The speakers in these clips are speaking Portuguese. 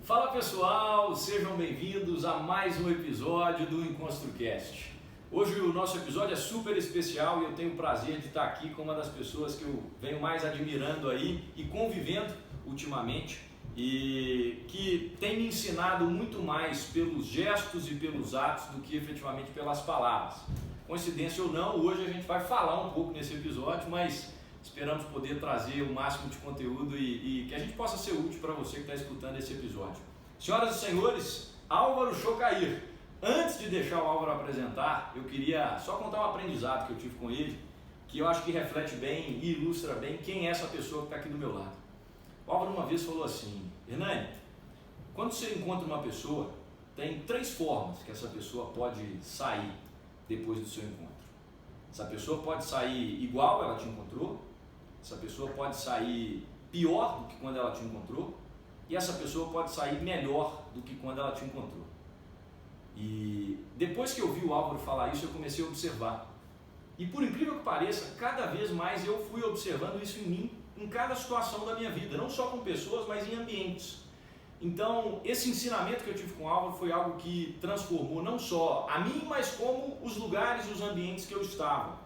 Fala pessoal, sejam bem-vindos a mais um episódio do EnconstruCast. Hoje o nosso episódio é super especial e eu tenho o prazer de estar aqui com uma das pessoas que eu venho mais admirando aí e convivendo ultimamente e que tem me ensinado muito mais pelos gestos e pelos atos do que efetivamente pelas palavras. Coincidência ou não, hoje a gente vai falar um pouco nesse episódio, mas esperamos poder trazer o máximo de conteúdo e que a gente possa ser útil para você que está escutando esse episódio. Senhoras e senhores, Álvaro Chocair. Antes de deixar o Álvaro apresentar, eu queria só contar um aprendizado que eu tive com ele, que eu acho que reflete bem e ilustra bem quem é essa pessoa que está aqui do meu lado. O Álvaro uma vez falou assim: Hernani, quando você encontra uma pessoa, tem 3 formas que essa pessoa pode sair depois do seu encontro. Essa pessoa pode sair igual ela te encontrou, essa pessoa pode sair pior do que quando ela te encontrou, e essa pessoa pode sair melhor do que quando ela te encontrou. E depois que eu vi o Álvaro falar isso, eu comecei a observar. E por incrível que pareça, cada vez mais eu fui observando isso em mim, em cada situação da minha vida, não só com pessoas, mas em ambientes. Então, esse ensinamento que eu tive com o Álvaro foi algo que transformou não só a mim, mas como os lugares e os ambientes que eu estava.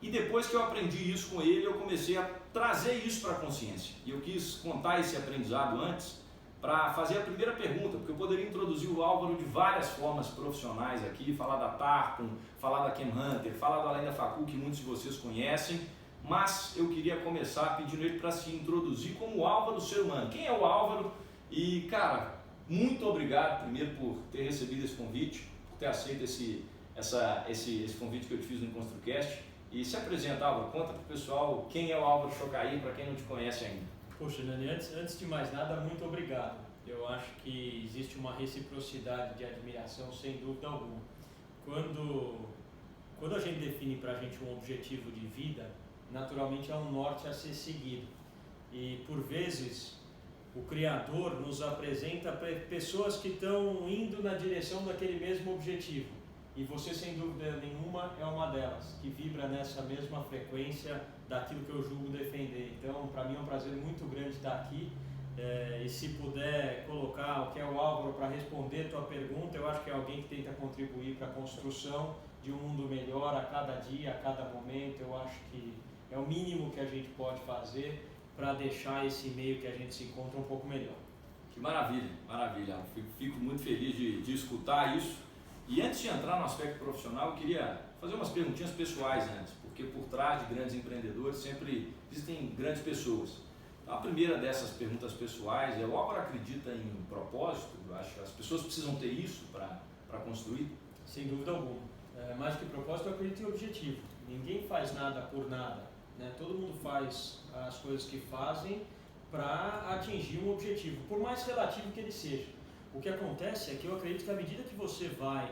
E depois que eu aprendi isso com ele, eu comecei a trazer isso para a consciência. E eu quis contar esse aprendizado antes para fazer a primeira pergunta, porque eu poderia introduzir o Álvaro de várias formas profissionais aqui, falar da Tarpon, falar da ChemHunter, falar do Além da Facu, que muitos de vocês conhecem, mas eu queria começar pedindo ele para se introduzir como o Álvaro ser humano. Quem é o Álvaro? E, cara, muito obrigado primeiro por ter recebido esse convite, por ter aceito esse convite que eu te fiz no EnconstruCast. E se apresenta, Álvaro, conta para o pessoal quem é o Álvaro Chocair, para quem não te conhece ainda. Poxa, Nani, antes de mais nada, muito obrigado. Eu acho que existe uma reciprocidade de admiração, sem dúvida alguma. Quando a gente define para a gente um objetivo de vida, naturalmente há um norte a ser seguido. E, por vezes, o Criador nos apresenta pessoas que estão indo na direção daquele mesmo objetivo. E você, sem dúvida nenhuma, é uma delas, que vibra nessa mesma frequência daquilo que eu julgo defender. Então, para mim é um prazer muito grande estar aqui. E se puder colocar o que é o Álvaro para responder a tua pergunta, eu acho que é alguém que tenta contribuir para a construção de um mundo melhor a cada dia, a cada momento. Eu acho que é o mínimo que a gente pode fazer para deixar esse meio que a gente se encontra um pouco melhor. Que maravilha, maravilha. Fico muito feliz de escutar isso. E antes de entrar no aspecto profissional, eu queria fazer umas perguntinhas pessoais antes, porque por trás de grandes empreendedores sempre existem grandes pessoas. Então, a primeira dessas perguntas pessoais é: o Álvaro acredita em propósito? Eu acho que as pessoas precisam ter isso para construir? Sem dúvida alguma. Mais que propósito, eu acredito em objetivo. Ninguém faz nada por nada, né? Todo mundo faz as coisas que fazem para atingir um objetivo, por mais relativo que ele seja. O que acontece é que eu acredito que à medida que você vai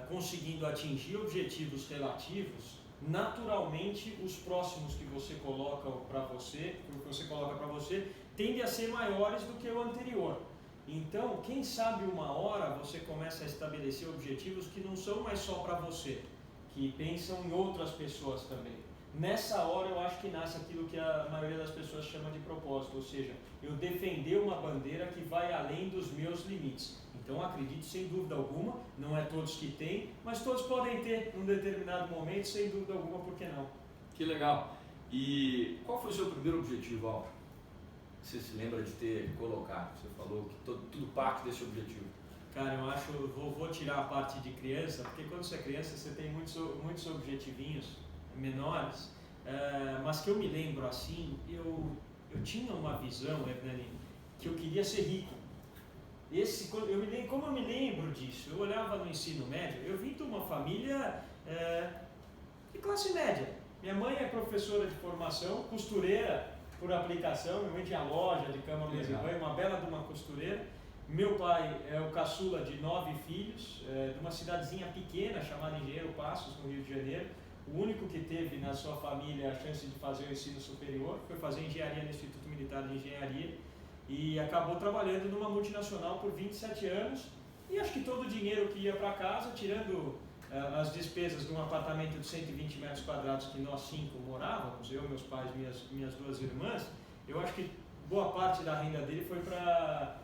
conseguindo atingir objetivos relativos, naturalmente os próximos que você coloca para você, tendem a ser maiores do que o anterior. Então, quem sabe uma hora você começa a estabelecer objetivos que não são mais só para você, que pensam em outras pessoas também. Nessa hora eu acho que nasce aquilo que a maioria das pessoas chama de propósito, ou seja, eu defender uma bandeira que vai além dos meus limites. Então acredito sem dúvida alguma, não é todos que têm, mas todos podem ter num determinado momento, sem dúvida alguma, por que não? Que legal! E qual foi o seu primeiro objetivo, Álvaro? Você se lembra de ter colocado? Você falou que tudo parte desse objetivo. Cara, eu acho, vou tirar a parte de criança, porque quando você é criança você tem muitos objetivinhos menores, mas que eu me lembro assim, eu tinha uma visão, Hernani, que eu queria ser rico. Como eu me lembro disso, eu olhava no ensino médio, eu vim de uma família de classe média. Minha mãe é professora de formação, costureira por aplicação, minha mãe tinha loja de cama, mesa e banho, uma bela de uma costureira. Meu pai é o caçula de 9 filhos, de uma cidadezinha pequena chamada Engenheiro Passos, no Rio de Janeiro. O único que teve na sua família a chance de fazer o ensino superior, foi fazer engenharia no Instituto Militar de Engenharia e acabou trabalhando numa multinacional por 27 anos. E acho que todo o dinheiro que ia para casa, tirando as despesas de um apartamento de 120 metros quadrados que nós 5 morávamos, eu, meus pais, minhas 2 irmãs, eu acho que boa parte da renda dele foi para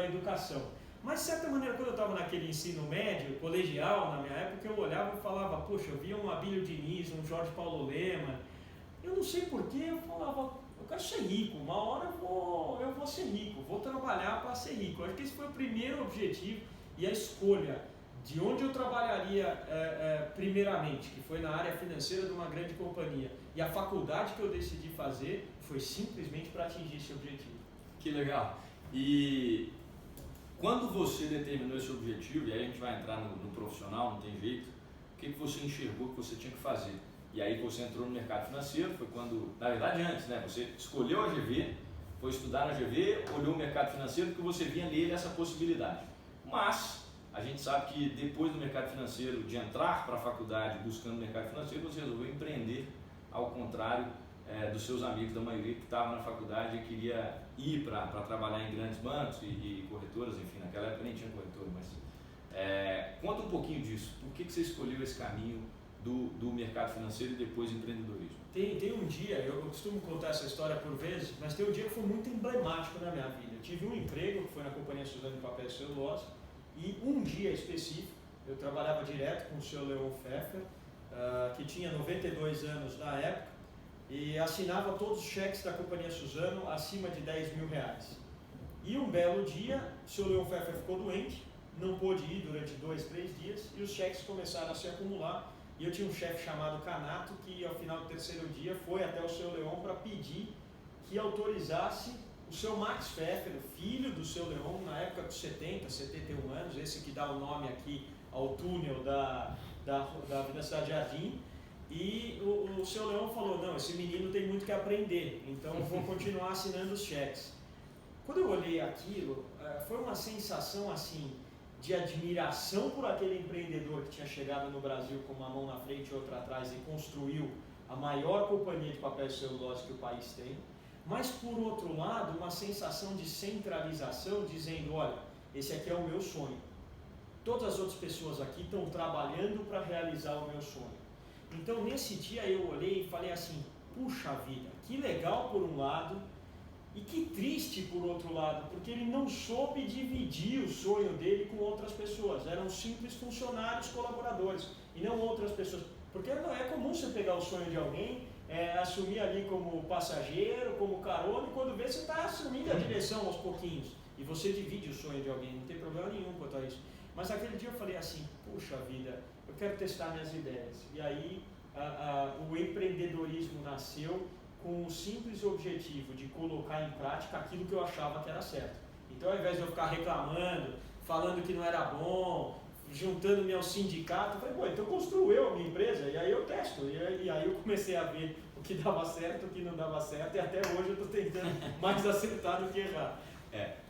a educação. Mas, de certa maneira, quando eu estava naquele ensino médio, colegial, na minha época, eu olhava e falava, poxa, eu via um Abílio Diniz, um Jorge Paulo Lemann. Eu não sei porquê, eu falava, eu quero ser rico, uma hora eu vou ser rico, vou trabalhar para ser rico. Eu acho que esse foi o primeiro objetivo e a escolha de onde eu trabalharia primeiramente, que foi na área financeira de uma grande companhia. E a faculdade que eu decidi fazer foi simplesmente para atingir esse objetivo. Que legal. E quando você determinou esse objetivo, e aí a gente vai entrar no profissional, não tem jeito, o que você enxergou que você tinha que fazer? E aí você entrou no mercado financeiro, foi quando, na verdade antes, né? Você escolheu a GV, foi estudar na GV, olhou o mercado financeiro porque você via nele essa possibilidade. Mas a gente sabe que depois do mercado financeiro, de entrar para a faculdade buscando o mercado financeiro, você resolveu empreender, ao contrário dos seus amigos, da maioria que estava na faculdade e queria ir para trabalhar em grandes bancos e corretoras, enfim, naquela época nem tinha corretora, mas conta um pouquinho disso. Por que você escolheu esse caminho do mercado financeiro e depois empreendedorismo? Tem um dia, eu costumo contar essa história por vezes, mas tem um dia que foi muito emblemático na minha vida. Eu tive um emprego que foi na Companhia Suzano de Papel e Celulose, e um dia específico, eu trabalhava direto com o seu Leon Pfeffer, que tinha 92 anos na época, e assinava todos os cheques da Companhia Suzano acima de 10 mil reais. E um belo dia, o seu Leon Pfeffer ficou doente, não pôde ir durante 2, 3 dias, e os cheques começaram a se acumular. E eu tinha um chefe chamado Canato, que ao final do terceiro dia foi até o seu Leon para pedir que autorizasse o seu Max Pfeffer, o filho do seu Leon, na época dos 70, 71 anos, esse que dá o nome aqui ao túnel da Avenida Cidade Jardim. E o seu Leon falou, não, esse menino tem muito que aprender, então eu vou continuar assinando os cheques. Quando eu olhei aquilo, foi uma sensação assim, de admiração por aquele empreendedor que tinha chegado no Brasil com uma mão na frente e outra atrás e construiu a maior companhia de papel e celulose que o país tem, mas por outro lado uma sensação de centralização, dizendo, olha, esse aqui é o meu sonho, todas as outras pessoas aqui estão trabalhando para realizar o meu sonho. Então nesse dia eu olhei e falei assim, puxa vida, que legal por um lado, e que triste por outro lado, porque ele não soube dividir o sonho dele com outras pessoas, eram simples funcionários colaboradores e não outras pessoas, porque não é comum você pegar o sonho de alguém, assumir ali como passageiro, como carona, e quando vê você está assumindo a direção aos pouquinhos, e você divide o sonho de alguém, não tem problema nenhum quanto a isso. Mas aquele dia eu falei assim, puxa vida, eu quero testar minhas ideias, e aí o empreendedorismo nasceu com o simples objetivo de colocar em prática aquilo que eu achava que era certo. Então, ao invés de eu ficar reclamando, falando que não era bom, juntando-me ao sindicato, eu falei, pô, então construo eu a minha empresa, e aí eu testo. E aí eu comecei a ver o que dava certo, o que não dava certo, e até hoje eu estou tentando mais acertar do que errar.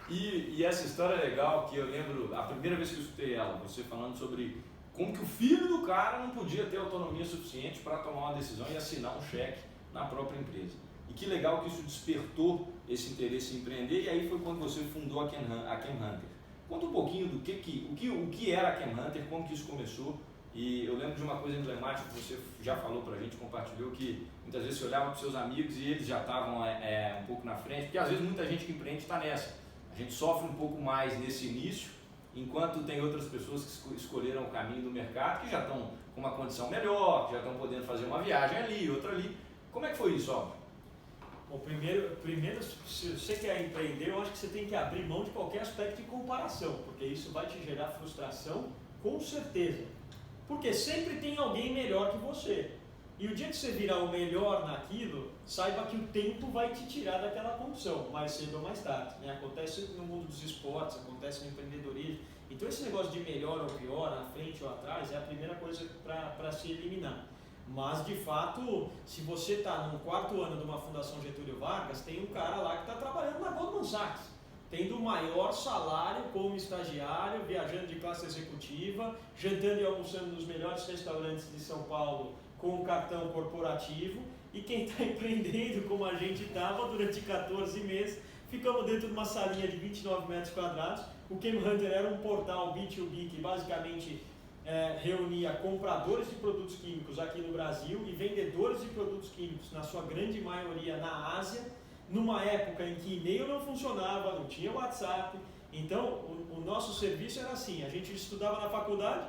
E essa história é legal, que eu lembro, a primeira vez que eu escutei ela, você falando sobre como que o filho do cara não podia ter autonomia suficiente para tomar uma decisão e assinar um cheque na própria empresa. E que legal que isso despertou esse interesse em empreender, e aí foi quando você fundou a Chem Hunter. Conta um pouquinho do o que era a Chem Hunter, como que isso começou, e eu lembro de uma coisa emblemática que você já falou pra gente, compartilhou, que muitas vezes você olhava para os seus amigos e eles já estavam um pouco na frente, porque às vezes muita gente que empreende está nessa. A gente sofre um pouco mais nesse início, enquanto tem outras pessoas que escolheram o caminho do mercado, que já estão com uma condição melhor, que já estão podendo fazer uma viagem ali, outra ali. Como é que foi isso, Álvaro? Bom, primeiro, se você quer empreender, eu acho que você tem que abrir mão de qualquer aspecto de comparação, porque isso vai te gerar frustração, com certeza. Porque sempre tem alguém melhor que você. E o dia que você virar o melhor naquilo, saiba que o tempo vai te tirar daquela condição, mais cedo ou mais tarde. Né? Acontece no mundo dos esportes, acontece no empreendedorismo. Então esse negócio de melhor ou pior, na frente ou atrás, é a primeira coisa para se eliminar. Mas, de fato, se você está no 4º ano de uma Fundação Getúlio Vargas, tem um cara lá que está trabalhando na Goldman Sachs, tendo o maior salário como estagiário, viajando de classe executiva, jantando e almoçando nos melhores restaurantes de São Paulo com um cartão corporativo, e quem está empreendendo como a gente estava durante 14 meses, ficamos dentro de uma salinha de 29 metros quadrados. O Chem Hunter era um portal B2B que basicamente reunia compradores de produtos químicos aqui no Brasil e vendedores de produtos químicos, na sua grande maioria na Ásia, numa época em que e-mail não funcionava, não tinha WhatsApp. Então, o nosso serviço era assim, a gente estudava na faculdade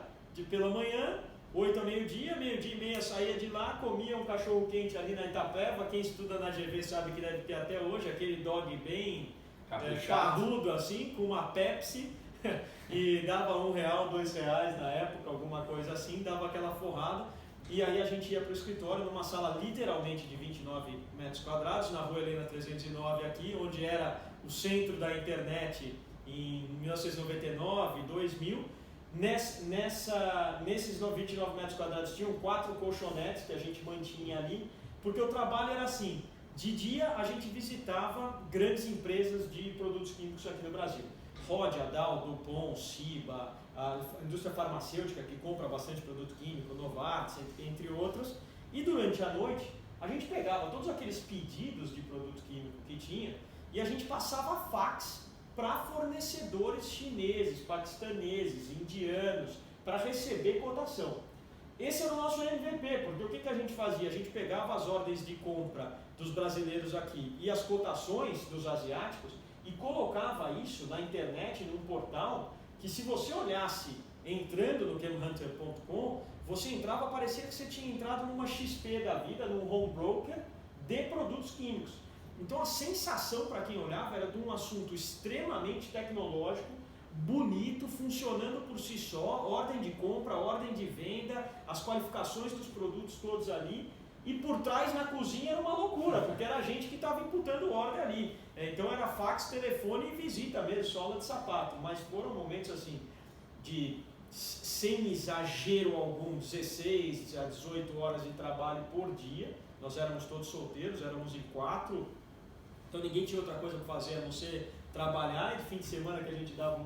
pela manhã, 8 a meio-dia, meio-dia e meia saía de lá, comia um cachorro quente ali na Itapeva. Quem estuda na GV sabe que deve ter até hoje, aquele dog bem carrudo assim, com uma Pepsi, e dava R$1, R$2 na época, alguma coisa assim, dava aquela forrada. E aí a gente ia para o escritório numa sala literalmente de 29 metros quadrados, na Rua Helena 309 aqui, onde era o centro da internet em 1999, 2000. Nesses 29 metros quadrados tinham 4 colchonetes que a gente mantinha ali, porque o trabalho era assim, de dia a gente visitava grandes empresas de produtos químicos aqui no Brasil. Rodia, Dow, DuPont, Ciba, a indústria farmacêutica que compra bastante produto químico, Novartis, entre outros. E durante a noite a gente pegava todos aqueles pedidos de produto químico que tinha e a gente passava fax para fornecedores chineses, paquistaneses, indianos, para receber cotação. Esse era o nosso MVP, porque o que a gente fazia? A gente pegava as ordens de compra dos brasileiros aqui e as cotações dos asiáticos e colocava isso na internet, num portal, que se você olhasse entrando no chemhunter.com, você entrava, parecia que você tinha entrado numa XP da vida, num home broker de produtos químicos. Então a sensação para quem olhava era de um assunto extremamente tecnológico, bonito, funcionando por si só, ordem de compra, ordem de venda, as qualificações dos produtos todos ali, e por trás na cozinha era uma loucura, porque era a gente que estava imputando ordem ali. Então era fax, telefone e visita mesmo, sola de sapato, mas foram momentos assim de, sem exagero algum, 16 a 18 horas de trabalho por dia. Nós éramos todos solteiros, éramos em 4, então ninguém tinha outra coisa para fazer a não ser trabalhar, e de fim de semana que a gente dava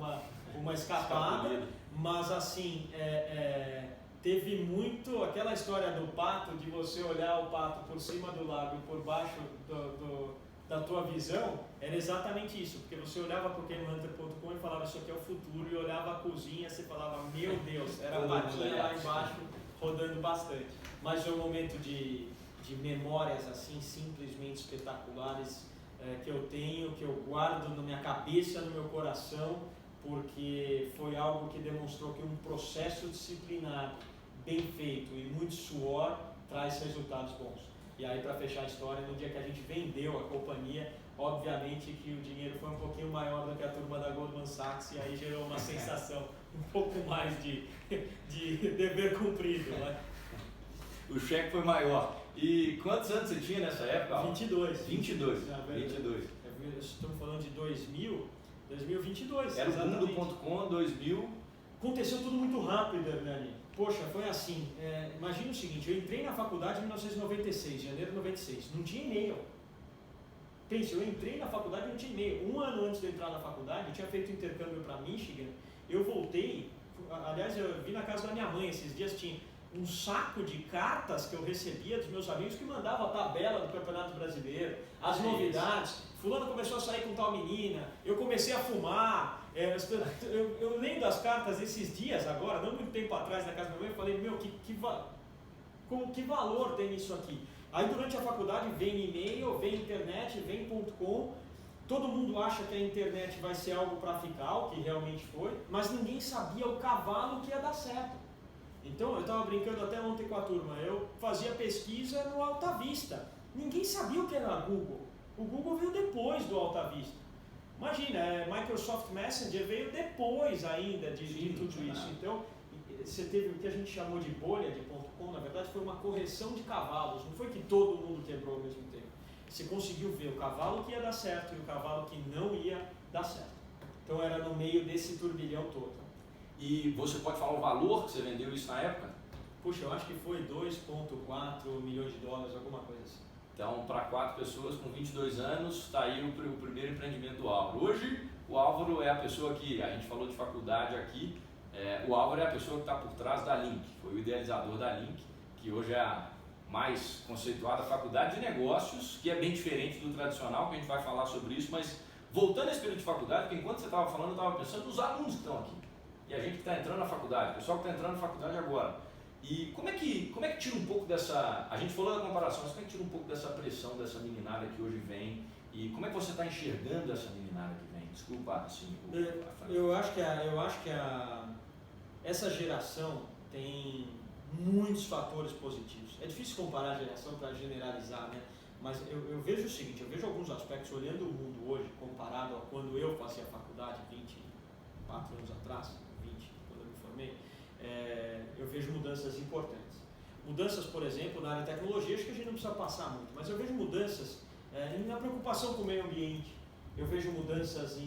uma escapada, mas assim, teve muito aquela história do pato, de você olhar o pato por cima do lago e por baixo da tua visão, era exatamente isso, porque você olhava para o chemhunter.com e falava isso aqui é o futuro, e olhava a cozinha e você falava, meu Deus, era a patinha lá embaixo rodando bastante. Mas foi um momento de memórias assim simplesmente espetaculares, que eu tenho, que eu guardo na minha cabeça, no meu coração, porque foi algo que demonstrou que um processo disciplinado, bem feito e muito suor traz resultados bons. E aí, para fechar a história, no dia que a gente vendeu a companhia, obviamente que o dinheiro foi um pouquinho maior do que a turma da Goldman Sachs, e aí gerou uma sensação um pouco mais de dever cumprido, né? O cheque foi maior. E quantos anos você tinha nessa época? 22. 22. 22. Estamos falando de 2022. Era o boom do .com, 2000. Aconteceu tudo muito rápido, Hernani. Poxa, foi assim. Imagina o seguinte, eu entrei na faculdade em 1996, janeiro de 96. Não tinha e-mail. Pense, eu entrei na faculdade e não tinha e-mail. Um ano antes de eu entrar na faculdade, eu tinha feito intercâmbio para Michigan. Eu voltei, aliás, eu vi na casa da minha mãe esses dias, tinha um saco de cartas que eu recebia dos meus amigos que mandavam a tabela do Campeonato Brasileiro, as novidades. Fulano começou a sair com tal menina, eu comecei a fumar. Eu lendo as cartas esses dias agora, não muito tempo atrás na casa da minha mãe, eu falei, meu, que valor tem isso aqui? Aí durante a faculdade vem e-mail, vem internet, vem .com, todo mundo acha que a internet vai ser algo para ficar, o que realmente foi, mas ninguém sabia o cavalo que ia dar certo. Então, eu estava brincando até ontem com a turma, eu fazia pesquisa no Alta Vista, ninguém sabia o que era Google. O Google veio depois do Alta Vista. Imagina, Microsoft Messenger veio depois ainda de tudo isso. Então, você teve o que a gente chamou de bolha de .com, na verdade foi uma correção de cavalos, não foi que todo mundo quebrou ao mesmo tempo. Você conseguiu ver o cavalo que ia dar certo e o cavalo que não ia dar certo. Então, era no meio desse turbilhão todo. E você pode falar o valor que você vendeu isso na época? Puxa, eu acho que foi 2,4 milhões de dólares, alguma coisa assim. Então, para 4 pessoas com 22 anos, está aí o primeiro empreendimento do Álvaro. Hoje, o Álvaro é a pessoa que, a gente falou de faculdade aqui, o Álvaro é a pessoa que está por trás da Link, foi o idealizador da Link, que hoje é a mais conceituada faculdade de negócios, que é bem diferente do tradicional, que a gente vai falar sobre isso, mas voltando a esse período de faculdade, porque enquanto você estava falando, eu estava pensando nos alunos que estão aqui. E a gente que está entrando na faculdade, o pessoal que está entrando na faculdade agora. E como é que tira um pouco dessa... A gente falou da comparação, mas como é que tira um pouco dessa pressão dessa meninada que hoje vem E como é que você está enxergando essa meninada que vem? Desculpa, assim, eu acho que essa geração tem muitos fatores positivos. É difícil comparar a geração para generalizar, né? Mas eu vejo o seguinte, eu vejo alguns aspectos olhando o mundo hoje comparado a quando eu fazia faculdade 24 anos atrás, 20, quando eu me formei, eu vejo mudanças importantes. Mudanças, por exemplo, na área de tecnologia, acho que a gente não precisa passar muito, mas eu vejo mudanças na preocupação com o meio ambiente, eu vejo mudanças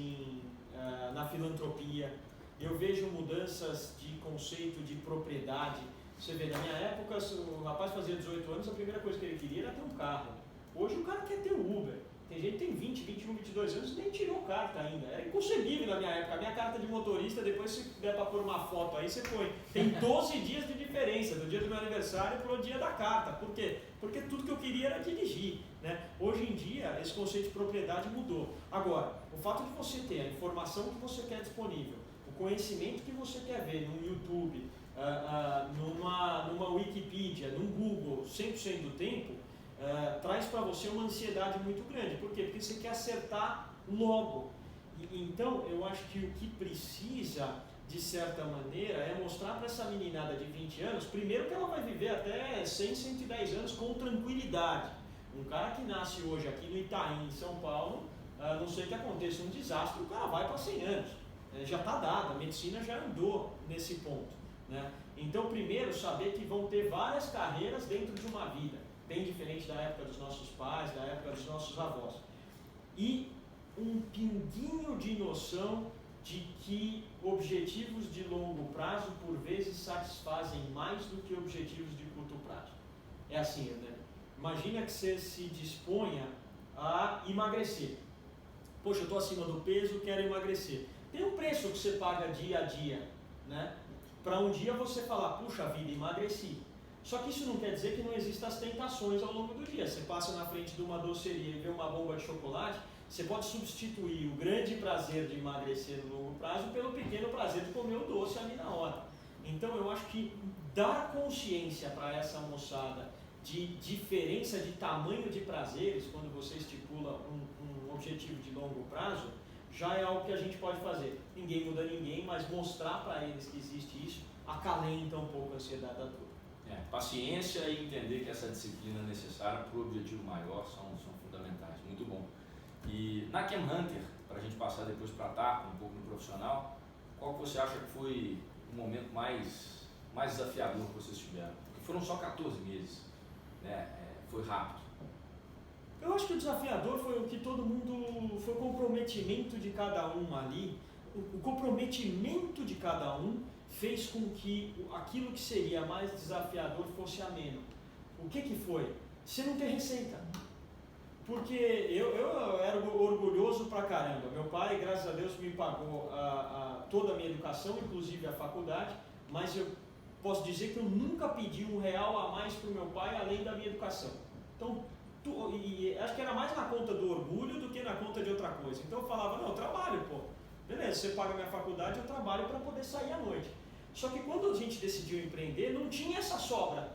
na filantropia, eu vejo mudanças de conceito de propriedade. Você vê, na minha época, o rapaz fazia 18 anos, a primeira coisa que ele queria era ter um carro. Hoje o cara quer ter um Uber. Tem gente que tem 20, 21, 22 anos e nem tirou carta ainda. Era inconcebível na minha época. A minha carta de motorista, depois se der para pôr uma foto aí, você põe. Tem 12 dias de diferença, do dia do meu aniversário para o dia da carta. Por quê? Porque tudo que eu queria era dirigir, né? Hoje em dia, esse conceito de propriedade mudou. Agora, o fato de você ter a informação que você quer disponível, o conhecimento que você quer ver no YouTube, numa Wikipedia, num Google, 100% do tempo, traz para você uma ansiedade muito grande. Por quê? Porque você quer acertar logo. Então, eu acho que o que precisa, de certa maneira, é mostrar para essa meninada de 20 anos, primeiro que ela vai viver até 100, 110 anos com tranquilidade. Um cara que nasce hoje aqui no Itaim, em São Paulo, não sei que aconteça um desastre, o cara vai para 100 anos. Já está dado, a medicina já andou nesse ponto, né? Então, primeiro, saber que vão ter várias carreiras dentro de uma vida, bem diferente da época dos nossos pais, da época dos nossos avós. E um pinguinho de noção de que objetivos de longo prazo, por vezes, satisfazem mais do que objetivos de curto prazo. É assim, né? Imagina que você se disponha a emagrecer. Poxa, eu estou acima do peso, quero emagrecer. Tem um preço que você paga dia a dia, né? Para um dia você falar, puxa vida, emagreci. Só que isso não quer dizer que não existam as tentações ao longo do dia. Você passa na frente de uma doceria e vê uma bomba de chocolate, você pode substituir o grande prazer de emagrecer no longo prazo pelo pequeno prazer de comer o doce ali na hora. Então eu acho que dar consciência para essa moçada de diferença de tamanho de prazeres, quando você estipula um objetivo de longo prazo, já é algo que a gente pode fazer. Ninguém muda ninguém, mas mostrar para eles que existe isso acalenta um pouco a ansiedade da turma. Paciência e entender que essa disciplina necessária para o objetivo maior são fundamentais. Muito bom. E na Chem Hunter, para a gente passar depois para a TAP, um pouco no profissional, qual que você acha que foi o momento mais desafiador que vocês tiveram? Porque foram só 14 meses, né? Foi rápido. Eu acho que o desafiador foi o que todo mundo, foi o comprometimento de cada um ali. O comprometimento de cada um fez com que aquilo que seria mais desafiador fosse ameno. O que foi? Você não tem receita. Porque eu era orgulhoso pra caramba. Meu pai, graças a Deus, me pagou toda a minha educação, inclusive a faculdade, mas eu posso dizer que eu nunca pedi R$1 a mais para o meu pai além da minha educação. Então, acho que era mais na conta do orgulho do que na conta de outra coisa. Então eu falava, não, eu trabalho, pô. Beleza, você paga minha faculdade, eu trabalho para poder sair à noite. Só que quando a gente decidiu empreender, não tinha essa sobra.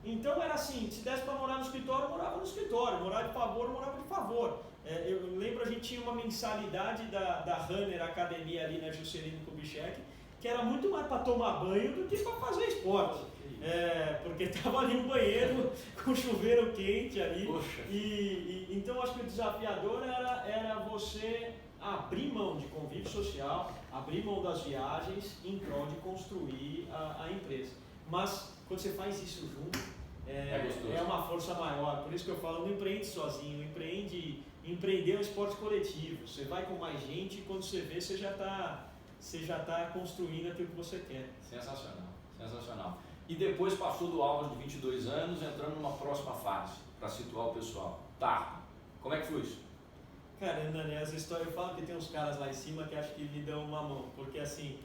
Então era assim, se desse para morar no escritório, eu morava no escritório, morar de favor, eu morava de favor. Eu lembro, a gente tinha uma mensalidade da Runner Academia ali na Juscelino Kubitschek, que era muito mais para tomar banho do que para fazer esporte. Porque estava ali um banheiro com chuveiro quente ali. Então acho que o desafiador era você abrir mão de convívio social, abrir mão das viagens em prol de construir a empresa. Mas quando você faz isso junto, é uma força maior. Por isso que eu falo, não empreende sozinho, empreender é um esporte coletivo. Você vai com mais gente e quando você vê, você já está construindo aquilo que você quer. Sensacional, sensacional. E depois passou do Álvaro de 22 anos, entrando numa próxima fase, para situar o pessoal. Tá, como é que foi isso? Cara, Nani, essa história, eu falo que tem uns caras lá em cima que acho que me dão uma mão, porque assim,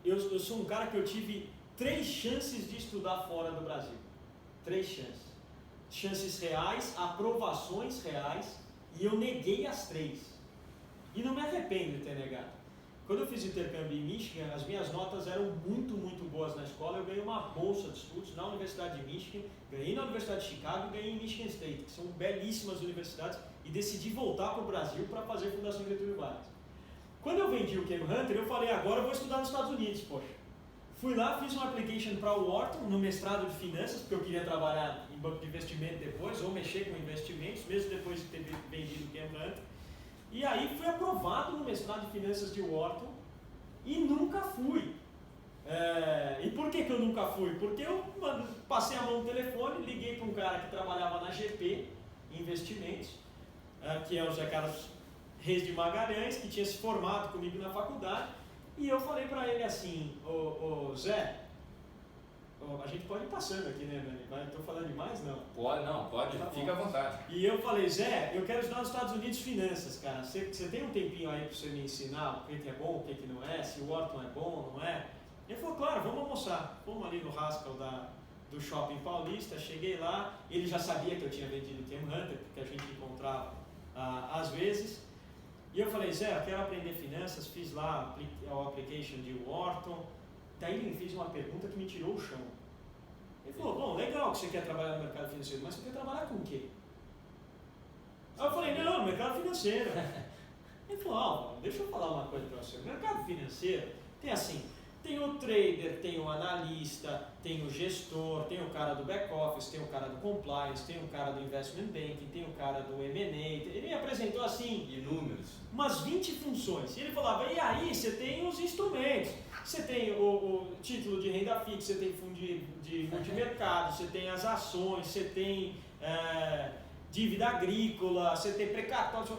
eu sou um cara que eu tive 3 chances de estudar fora do Brasil. 3 chances. Chances reais, aprovações reais, e eu neguei as 3. E não me arrependo de ter negado. Quando eu fiz intercâmbio em Michigan, as minhas notas eram muito, muito boas na escola. Eu ganhei uma bolsa de estudos na Universidade de Michigan, ganhei na Universidade de Chicago e ganhei em Michigan State, que são belíssimas universidades e e decidi voltar para o Brasil para fazer a Fundação Getúlio Vargas. Quando eu vendi o Cam Hunter, eu falei, agora eu vou estudar nos Estados Unidos, poxa. Fui lá, fiz uma application para o Wharton, no mestrado de finanças, porque eu queria trabalhar em banco de investimento depois, ou mexer com investimentos, mesmo depois de ter vendido o Cam Hunter. E aí fui aprovado no mestrado de finanças de Wharton e nunca fui. E por que eu nunca fui? Porque eu passei a mão no telefone, liguei para um cara que trabalhava na GP Investimentos, que é o Zé Carlos Reis de Magalhães, que tinha se formado comigo na faculdade, e eu falei para ele assim, ô Zé, a gente pode ir passando aqui, né, Dani? Estou falando demais? Não. Pode, Tá, fica à vontade. E eu falei, Zé, eu quero estudar nos Estados Unidos finanças, cara. Você tem um tempinho aí para você me ensinar o que é bom, o que não é, se o Wharton é bom, não é? Ele falou, claro, vamos almoçar. Fomos ali no Haskell do Shopping Paulista, cheguei lá, ele já sabia que eu tinha vendido o Cam Hunter, porque a gente encontrava às vezes. E eu falei, Zé, eu quero aprender finanças, fiz lá a application de Wharton. Daí ele me fez uma pergunta que me tirou o chão. Ele falou, bom, legal que você quer trabalhar no mercado financeiro, mas você quer trabalhar com o quê? Aí eu falei, não, mercado financeiro. Ele falou, deixa eu falar uma coisa para você. O mercado financeiro tem assim, tem o trader, tem o analista, tem o gestor, tem o cara do back office, tem o cara do compliance, tem o cara do investment banking, tem o cara do M&A. Ele me apresentou assim, inúmeros, umas 20 funções. E ele falava, e aí você tem os instrumentos, você tem o título de renda fixa, você tem fundo de multimercado, você tem as ações, você tem dívida agrícola, você tem precatório.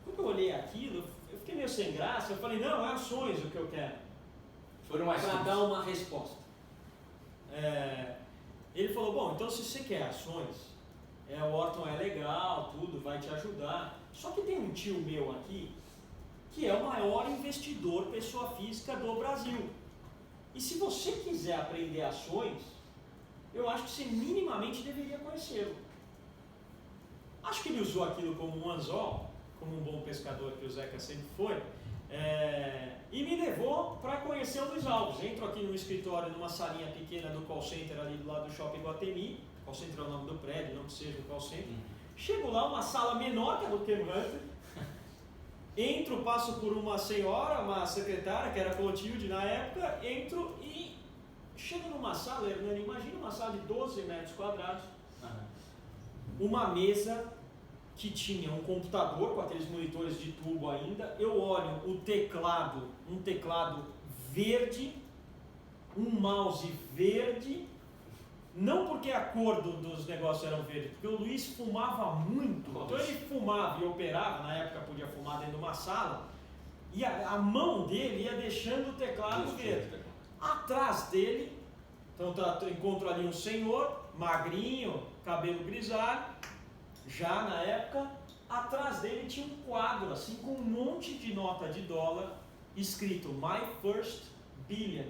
Quando eu olhei aquilo, eu fiquei meio sem graça, eu falei, não, é ações o que eu quero. Foram mais para dar uma resposta. Ele falou, bom, então se você quer ações, o Wharton é legal, tudo, vai te ajudar. Só que tem um tio meu aqui, que é o maior investidor pessoa física do Brasil. E se você quiser aprender ações, eu acho que você minimamente deveria conhecê-lo. Acho que ele usou aquilo como um anzol, como um bom pescador que o Zeca sempre foi, e me levou para conhecer o Luiz Alves. Entro aqui no escritório, numa salinha pequena do call center ali do lado do Shopping Guatemi. Call center é o nome do prédio, não que seja o call center. Chego lá, uma sala menor que a do Cam Hunter. Entro, passo por uma senhora, uma secretária, que era Clotilde na época. Entro e chego numa sala, Hernani, imagina uma sala de 12 metros quadrados. Uma mesa que tinha um computador com aqueles monitores de tubo ainda. Eu olho o teclado, um teclado verde, um mouse verde, não porque a cor dos negócios eram verdes, porque o Luiz fumava muito. Então ele fumava e operava, na época podia fumar dentro de uma sala, e a mão dele ia deixando o teclado verde. Atrás dele, então encontro ali um senhor, magrinho, cabelo grisalho, já na época, atrás dele tinha um quadro assim com um monte de nota de dólar escrito My First Billion.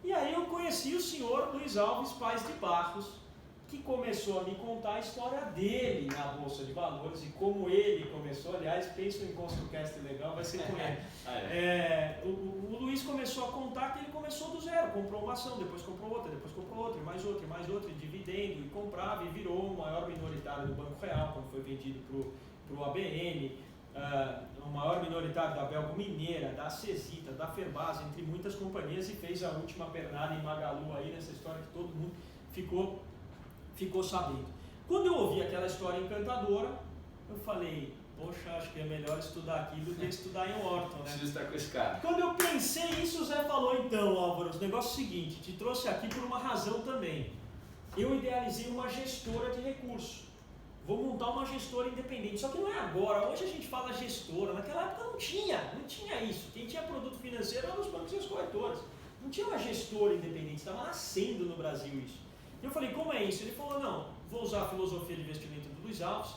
E aí eu conheci o senhor Luiz Alves Paz de Barros, que começou a me contar a história dele na Bolsa de Valores e como ele começou. Aliás, penso em ConstruCast legal, vai ser com ele. O Luiz começou a contar que ele começou do zero, comprou uma ação, depois comprou outra, e mais outra, e dividendo, e comprava e virou o maior minoritário do Banco Real, quando foi vendido para o ABN, o maior minoritário da Belgo Mineira, da Cesita, da Ferbasa, entre muitas companhias, e fez a última pernada em Magalu aí, nessa história que todo mundo ficou sabendo. Quando eu ouvi aquela história encantadora, eu falei, poxa, acho que é melhor estudar aqui do que estudar em Wharton, né? Preciso estar com esse cara. Quando eu pensei isso, o Zé falou, então, Álvaro, o negócio é o seguinte, te trouxe aqui por uma razão também. Eu idealizei uma gestora de recursos. Vou montar uma gestora independente. Só que não é agora, hoje a gente fala gestora, naquela época não tinha isso. Quem tinha produto financeiro eram os bancos e as corretoras. Não tinha uma gestora independente, estava nascendo no Brasil isso. Eu falei, como é isso? Ele falou, não, vou usar a filosofia de investimento do Luiz Alves,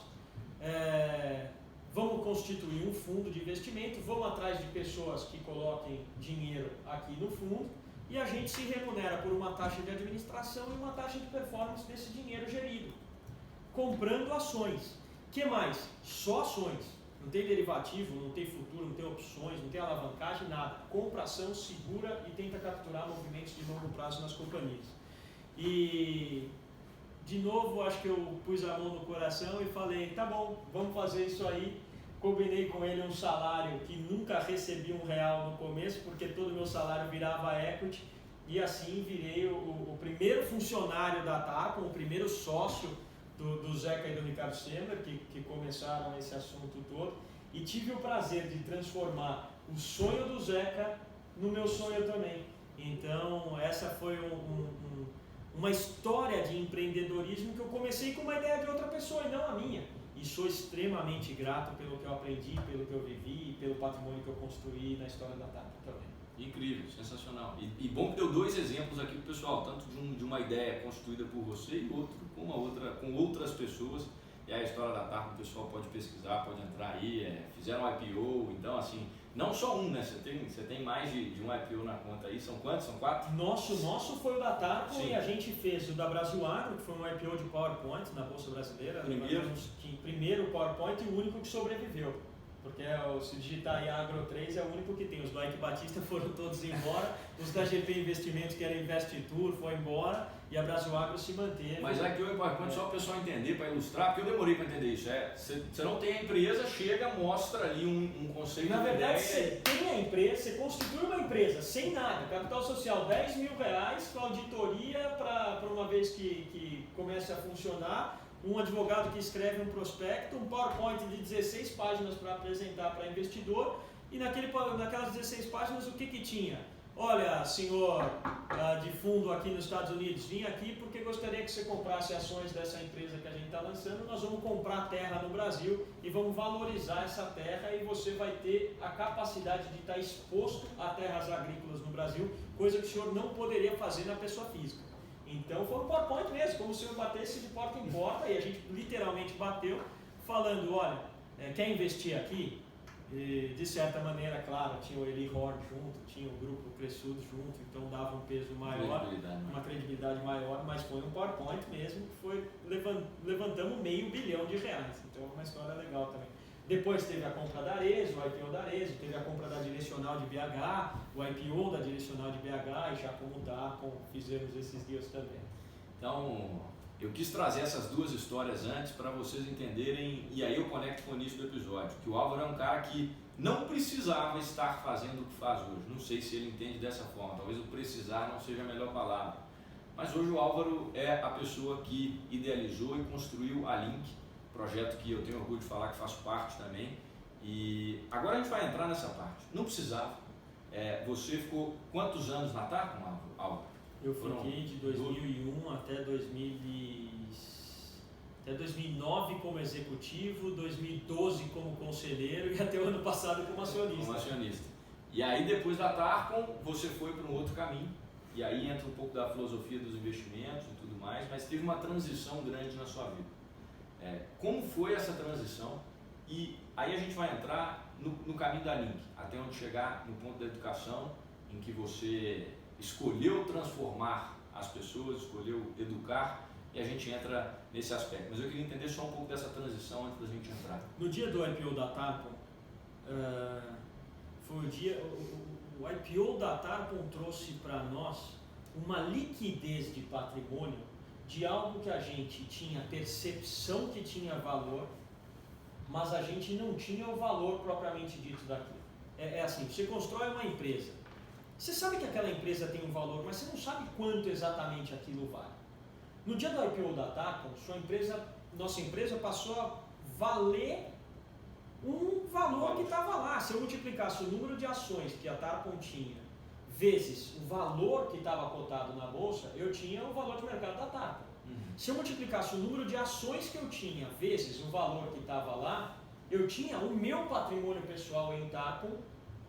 vamos constituir um fundo de investimento, vamos atrás de pessoas que coloquem dinheiro aqui no fundo e a gente se remunera por uma taxa de administração e uma taxa de performance desse dinheiro gerido, comprando ações. O que mais? Só ações. Não tem derivativo, não tem futuro, não tem opções, não tem alavancagem, nada. Compra ação, segura e tenta capturar movimentos de longo prazo nas companhias. E de novo, acho que eu pus a mão no coração e falei, tá bom, vamos fazer isso aí. Combinei com ele um salário que nunca recebi R$1 no começo, porque todo o meu salário virava equity, e assim virei o primeiro funcionário da Tarpon, o primeiro sócio do Zeca e do Ricardo Semler, que começaram esse assunto todo, e tive o prazer de transformar o sonho do Zeca no meu sonho também. Então, essa foi uma história de empreendedorismo que eu comecei com uma ideia de outra pessoa e não a minha. E sou extremamente grato pelo que eu aprendi, pelo que eu vivi e pelo patrimônio que eu construí na história da Tarpon também. Incrível, sensacional. E bom que deu 2 exemplos aqui para o pessoal, tanto de uma ideia construída por você e outro com outras pessoas. E a história da Tarpon o pessoal pode pesquisar, pode entrar aí, fizeram um IPO, então assim, não só um, né? Você tem mais de um IPO na conta aí, são quantos? São 4? Nosso foi o da Tarpon. Sim. E a gente fez o da Brasil Agro, que foi um IPO de PowerPoint na Bolsa Brasileira. Primeiro PowerPoint e o único que sobreviveu. Porque se digitar aí Agro 3 é o único que tem. Os do Ike Batista foram todos embora, os da GP Investimentos, que era Investitur, foi embora, e a Brasil Agro se manteve. Mas aqui o PowerPoint, só para o pessoal entender, para ilustrar, porque eu demorei para entender isso. Você não tem a empresa, chega, mostra ali um conceito. Na verdade, você tem a empresa, você constitui uma empresa sem nada, capital social R$10 mil, com auditoria para uma vez que comece a funcionar. Um advogado que escreve um prospecto, um PowerPoint de 16 páginas para apresentar para investidor, e naquelas 16 páginas o que tinha? Olha, senhor de fundo aqui nos Estados Unidos, vim aqui porque gostaria que você comprasse ações dessa empresa que a gente está lançando. Nós vamos comprar terra no Brasil e vamos valorizar essa terra, e você vai ter a capacidade de estar exposto a terras agrícolas no Brasil, coisa que o senhor não poderia fazer na pessoa física. Então foi um PowerPoint mesmo, como se eu batesse de porta em porta, e a gente literalmente bateu, falando, olha, quer investir aqui? E, de certa maneira, claro, tinha o Eli Horn junto, tinha o grupo Cressudo junto, então dava um peso maior, uma credibilidade maior, mas foi um PowerPoint mesmo, que foi, levantamos R$500 milhão, então é uma história legal também. Depois teve a compra da Arezzo, o IPO da Arezzo, teve a compra da Direcional de BH, o IPO da Direcional de BH, e já como Tarpon fizemos esses dias também. Então, eu quis trazer essas 2 histórias antes para vocês entenderem, e aí eu conecto com o início do episódio, que o Álvaro é um cara que não precisava estar fazendo o que faz hoje. Não sei se ele entende dessa forma, talvez o precisar não seja a melhor palavra. Mas hoje o Álvaro é a pessoa que idealizou e construiu a Link, projeto que eu tenho orgulho de falar que faço parte também. E agora a gente vai entrar nessa parte. Não precisava. Você ficou quantos anos na Tarpon, Álvaro? Eu fiquei de 2001 até 2009 como executivo, 2012 como conselheiro e até o ano passado como acionista. Como acionista. E aí depois da Tarpon você foi para um outro caminho. E aí entra um pouco da filosofia dos investimentos e tudo mais, mas teve uma transição grande na sua vida. Como foi essa transição? E aí a gente vai entrar no caminho da Link, até onde chegar no ponto da educação, em que você escolheu transformar as pessoas, escolheu educar, e a gente entra nesse aspecto. Mas eu queria entender só um pouco dessa transição antes da gente entrar. No dia do IPO da Tarpon, foi o dia... O IPO da Tarpon trouxe para nós uma liquidez de patrimônio de algo que a gente tinha percepção que tinha valor, mas a gente não tinha o valor propriamente dito daquilo. É assim, você constrói uma empresa, você sabe que aquela empresa tem um valor, mas você não sabe quanto exatamente aquilo vale. No dia do IPO da Tarpon, nossa empresa passou a valer um valor que estava lá. Se eu multiplicasse o número de ações que a Tarpon tinha vezes o valor que estava cotado na bolsa, eu tinha o valor de mercado da Tarpon. Se eu multiplicasse o número de ações que eu tinha vezes o valor que estava lá, eu tinha o meu patrimônio pessoal em Tarpon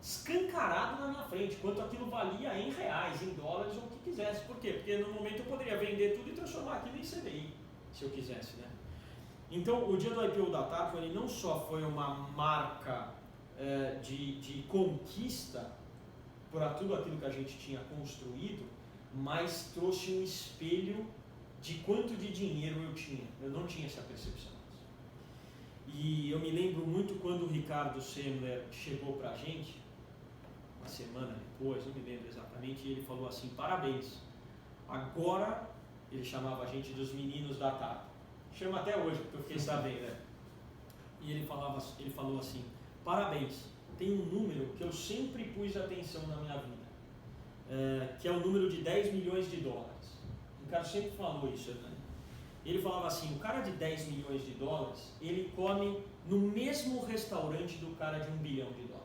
escancarado na minha frente, quanto aquilo valia em reais, em dólares ou o que quisesse. Por quê? Porque no momento eu poderia vender tudo e transformar aquilo em CDI, se eu quisesse, né? Então, o dia do IPO da Tarpon, ele não só foi uma marca de conquista por tudo aquilo que a gente tinha construído, mas trouxe um espelho de quanto de dinheiro eu tinha. Eu não tinha essa percepção. E eu me lembro muito quando o Ricardo Semler chegou pra gente, uma semana depois, não me lembro exatamente, e ele falou assim: parabéns, agora Ele chamava a gente dos meninos da TAP. Chama até hoje, porque eu fiquei sabendo, né? E ele falou assim, parabéns, tem um número que eu sempre pus atenção na minha vida, que é o número de 10 milhões de dólares. O cara sempre falou isso, né? Ele falava assim, o cara de 10 milhões de dólares, ele come no mesmo restaurante do cara de 1 bilhão de dólares.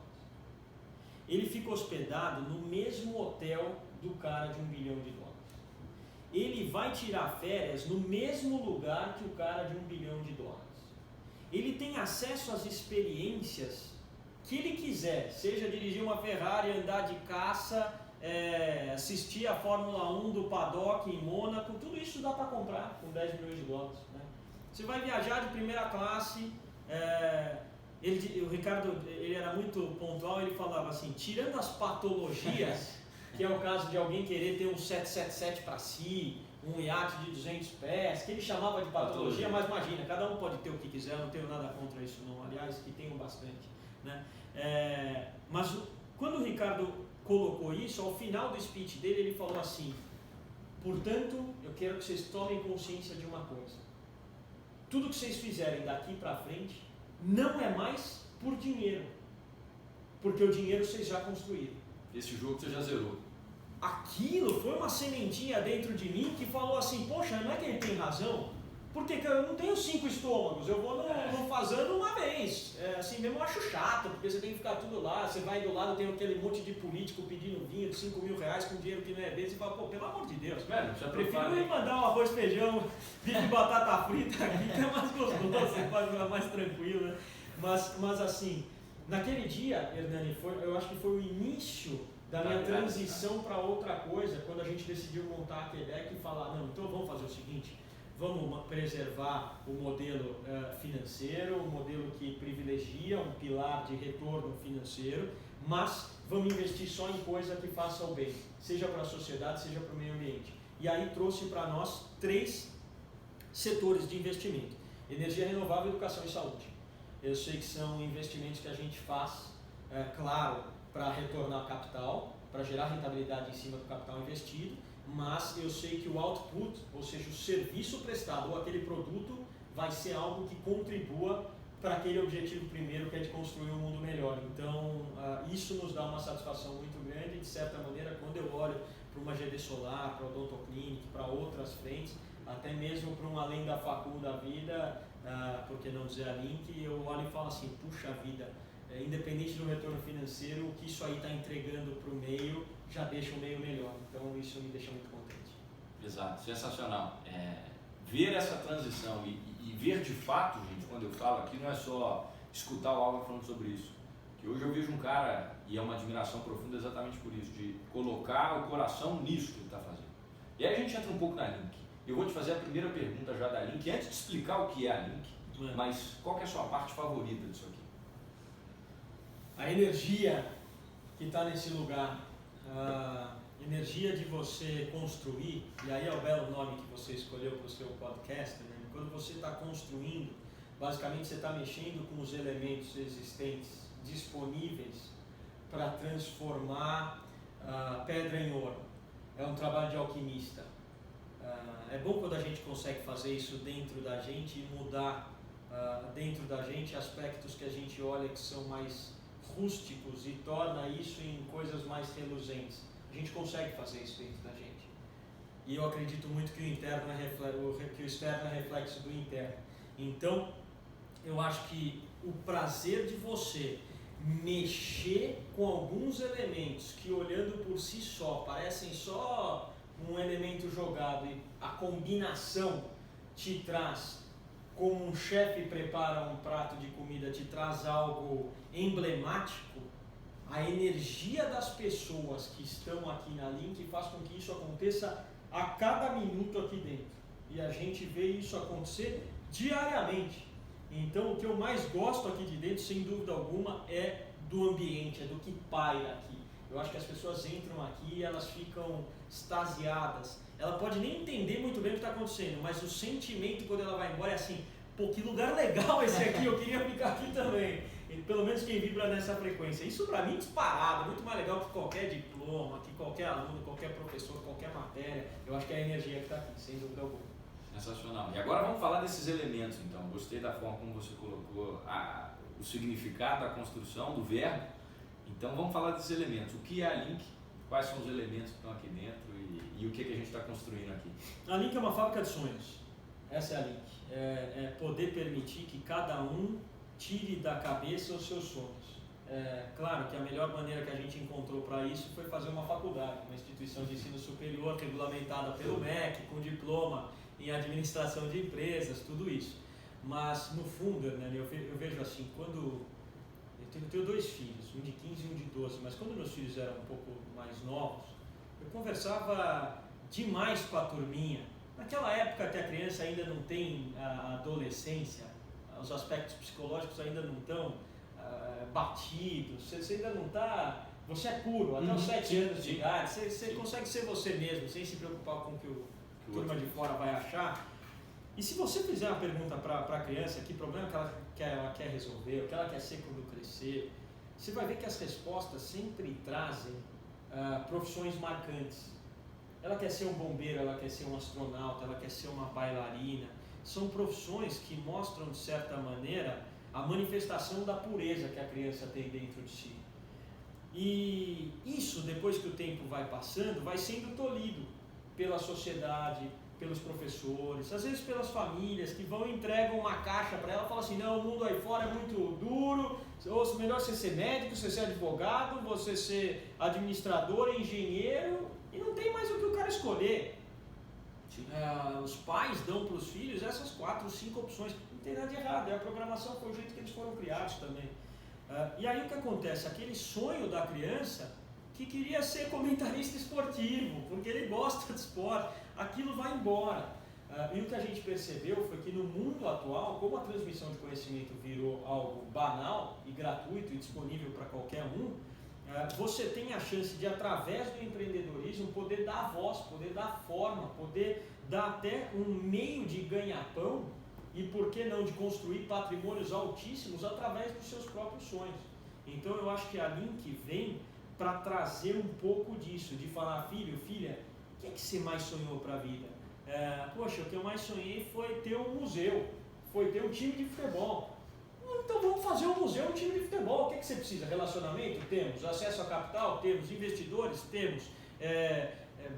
Ele fica hospedado no mesmo hotel do cara de 1 bilhão de dólares. Ele vai tirar férias no mesmo lugar que o cara de 1 bilhão de dólares. Ele tem acesso às experiências que ele quiser, seja dirigir uma Ferrari, andar de caça, assistir a Fórmula 1 do paddock em Mônaco, tudo isso dá para comprar com 10 milhões de dólares. Né? Você vai viajar de primeira classe, o Ricardo ele era muito pontual, ele falava assim, tirando as patologias, que é o caso de alguém querer ter um 777 para si, um iate de 200 pés, que ele chamava de patologia, mas imagina, cada um pode ter o que quiser, eu não tenho nada contra isso não, aliás, que tenho bastante. Né? Mas quando o Ricardo colocou isso, ao final do speech dele, ele falou assim, portanto, eu quero que vocês tomem consciência de uma coisa, tudo que vocês fizerem daqui para frente, não é mais por dinheiro, porque o dinheiro vocês já construíram. Esse jogo você já zerou. Aquilo foi uma sementinha dentro de mim que falou assim, poxa, não é que ele tem razão? Porque eu não tenho 5 estômagos, eu vou no fazendo uma vez. Assim mesmo eu acho chato, porque você tem que ficar tudo lá, você vai do lado, tem aquele monte de político pedindo vinho de 5 mil reais com dinheiro que não é dele, você fala, pô, pelo amor de Deus, velho, já prefiro me mandar um arroz, feijão, bife de batata frita aqui, que é mais gostoso, você pode ficar mais tranquilo, né? Mas assim, naquele dia, Hernani, eu acho que foi o início da minha transição para outra coisa, quando a gente decidiu montar a Quebec e falar, não, então vamos fazer o seguinte, vamos preservar o modelo financeiro, o modelo que privilegia um pilar de retorno financeiro, mas vamos investir só em coisa que faça o bem, seja para a sociedade, seja para o meio ambiente. E aí trouxe para nós 3 setores de investimento, energia renovável, educação e saúde. Eu sei que são investimentos que a gente faz, claro, para retornar capital, para gerar rentabilidade em cima do capital investido, mas eu sei que o output, ou seja, o serviço prestado ou aquele produto, vai ser algo que contribua para aquele objetivo primeiro, que é de construir um mundo melhor. Então, isso nos dá uma satisfação muito grande, de certa maneira, quando eu olho para uma GD Solar, para o Odontoclinic, para outras frentes, até mesmo para um além da facul da vida, por que não dizer a Link, eu olho e falo assim, puxa vida, independente do retorno financeiro, o que isso aí está entregando para o meio já deixa o meio melhor. Então isso me deixa muito contente. Exato, sensacional. Ver essa transição e ver de fato, gente, quando eu falo aqui, não é só escutar o Álvaro falando sobre isso. Que hoje eu vejo um cara, e é uma admiração profunda exatamente por isso, de colocar o coração nisso que ele está fazendo. E aí a gente entra um pouco na Link. Eu vou te fazer a primeira pergunta já da Link, antes de explicar o que é a Link, mas qual que é a sua parte favorita disso aqui? A energia que está nesse lugar, a energia de você construir, e aí é o belo nome que você escolheu para o seu podcast, né? Quando você está construindo, basicamente você está mexendo com os elementos existentes disponíveis para transformar pedra em ouro. É um trabalho de alquimista. É bom quando a gente consegue fazer isso dentro da gente e mudar dentro da gente aspectos que a gente olha que são mais rústicos e torna isso em coisas mais reluzentes. A gente consegue fazer isso dentro da gente. E eu acredito muito que o externo é reflexo do interno. Então, eu acho que o prazer de você mexer com alguns elementos que, olhando por si só, parecem só um elemento jogado e a combinação te traz, como um chefe prepara um prato de comida, te traz algo emblemático, a energia das pessoas que estão aqui na Link faz com que isso aconteça a cada minuto aqui dentro. E a gente vê isso acontecer diariamente. Então, o que eu mais gosto aqui de dentro, sem dúvida alguma, é do ambiente, é do que paira aqui. Eu acho que as pessoas entram aqui e elas ficam extasiadas. Ela pode nem entender muito bem o que está acontecendo, mas o sentimento quando ela vai embora é assim, pô, que lugar legal esse aqui, eu queria ficar aqui também. pelo menos quem vibra nessa frequência. Isso para mim disparado, muito mais legal que qualquer diploma, que qualquer aluno, qualquer professor, qualquer matéria. Eu acho que é a energia que está aqui, sem dúvida alguma. Sensacional. E agora vamos falar desses elementos, então. Gostei da forma como você colocou o significado da construção, do verbo. Então vamos falar desses elementos. O que é a Link? Quais são os elementos que estão aqui dentro e o que a gente está construindo aqui? A Link é uma fábrica de sonhos. Essa é a Link. É poder permitir que cada um tire da cabeça os seus sonhos. Claro que a melhor maneira que a gente encontrou para isso foi fazer uma faculdade, uma instituição de ensino superior regulamentada pelo MEC, com diploma em administração de empresas, tudo isso. Mas no fundo, né, eu vejo assim, quando eu tenho 2 filhos, um de 15 e um de 12, mas quando meus filhos eram um pouco mais novos, eu conversava demais com a turminha. Naquela época que a criança ainda não tem a adolescência, os aspectos psicológicos ainda não estão batidos, você ainda não está... Você é puro, até os 7 anos de idade, você consegue ser você mesmo, sem se preocupar com o que a turma de fora vai achar. E se você fizer uma pergunta para a criança, que problema que ela quer resolver, o que ela quer ser quando crescer, você vai ver que as respostas sempre trazem profissões marcantes. Ela quer ser um bombeiro, ela quer ser um astronauta, ela quer ser uma bailarina. São profissões que mostram, de certa maneira, a manifestação da pureza que a criança tem dentro de si. E isso, depois que o tempo vai passando, vai sendo tolhido pela sociedade, pelos professores, às vezes pelas famílias que vão e entregam uma caixa para ela e falam assim, não, o mundo aí fora é muito duro, ou melhor você ser médico, você ser advogado, você ser administrador, engenheiro, e não tem mais o que o cara escolher. Os pais dão para os filhos essas 4, 5 opções, não tem nada de errado, a programação foi o jeito que eles foram criados também. E aí o que acontece? Aquele sonho da criança que queria ser comentarista esportivo, porque ele gosta de esporte, aquilo vai embora. E o que a gente percebeu foi que no mundo atual, como a transmissão de conhecimento virou algo banal e gratuito e disponível para qualquer um, você tem a chance de, através do empreendedorismo, poder dar voz, poder dar forma, poder dar até um meio de ganha-pão e, por que não, de construir patrimônios altíssimos através dos seus próprios sonhos. Então eu acho que a Link vem para trazer um pouco disso, de falar, filho, filha, o que é que você mais sonhou para a vida? Poxa, o que eu mais sonhei foi ter um museu, foi ter um time de futebol. Então vamos fazer um museu, um time de futebol. O que é que você precisa? Relacionamento? Temos. Acesso a capital? Temos. Investidores? Temos.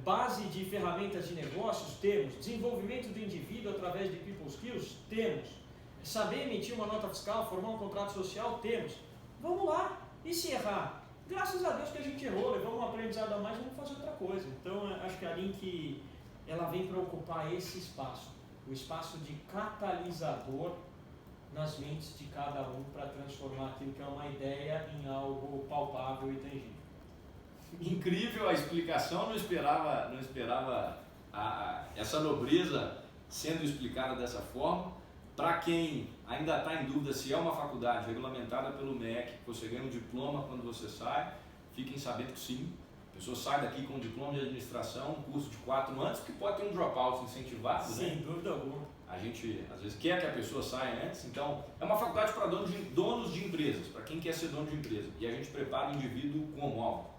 Base de ferramentas de negócios? Temos. Desenvolvimento do indivíduo através de people skills? Temos. Saber emitir uma nota fiscal, formar um contrato social? Temos. Vamos lá. E se errar? Graças a Deus que a gente errou, levamos um aprendizado a mais e vamos fazer outra coisa. Então acho que a Link ela vem para ocupar esse espaço, o espaço de catalisador nas mentes de cada um para transformar aquilo que é uma ideia em algo palpável e tangível. Incrível a explicação, não esperava essa nobreza sendo explicada dessa forma. Para quem ainda está em dúvida se é uma faculdade regulamentada pelo MEC, que você ganha um diploma quando você sai, fiquem sabendo que sim. A pessoa sai daqui com um diploma de administração, um curso de 4 anos, que pode ter um dropout incentivado, sem né? dúvida alguma. A gente às vezes quer que a pessoa saia antes, então é uma faculdade para donos de empresas, para quem quer ser dono de empresa. E a gente prepara o indivíduo como alvo.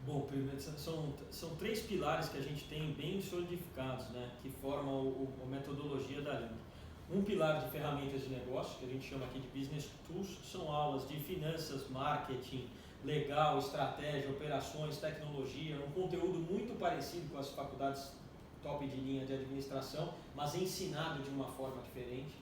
Bom, primeiro, são 3 pilares que a gente tem bem solidificados, né, que formam a metodologia da Link. Um pilar de ferramentas de negócio, que a gente chama aqui de Business Tools, são aulas de finanças, marketing, legal, estratégia, operações, tecnologia, um conteúdo muito parecido com as faculdades top de linha de administração, mas ensinado de uma forma diferente,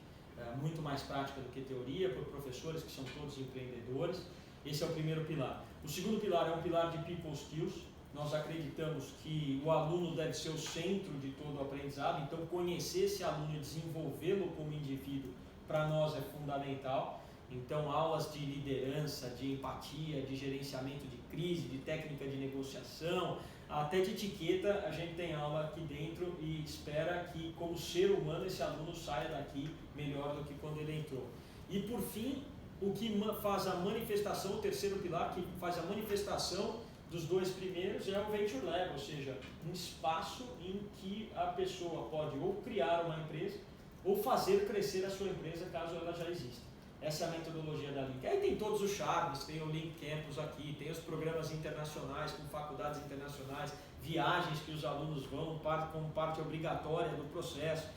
muito mais prática do que teoria, por professores que são todos empreendedores. Esse é o primeiro pilar. O segundo pilar é um pilar de People Skills. Nós acreditamos que o aluno deve ser o centro de todo o aprendizado, então conhecer esse aluno e desenvolvê-lo como indivíduo, para nós é fundamental. Então aulas de liderança, de empatia, de gerenciamento de crise, de técnica de negociação, até de etiqueta, a gente tem aula aqui dentro e espera que, como ser humano, esse aluno saia daqui melhor do que quando ele entrou. E por fim, o que faz a manifestação, o terceiro pilar, que faz a manifestação dos 2 primeiros, é o Venture Lab, ou seja, um espaço em que a pessoa pode ou criar uma empresa ou fazer crescer a sua empresa caso ela já exista. Essa é a metodologia da Link. Aí tem todos os charmes, tem o Link Campus aqui, tem os programas internacionais com faculdades internacionais, viagens que os alunos vão como parte obrigatória do processo.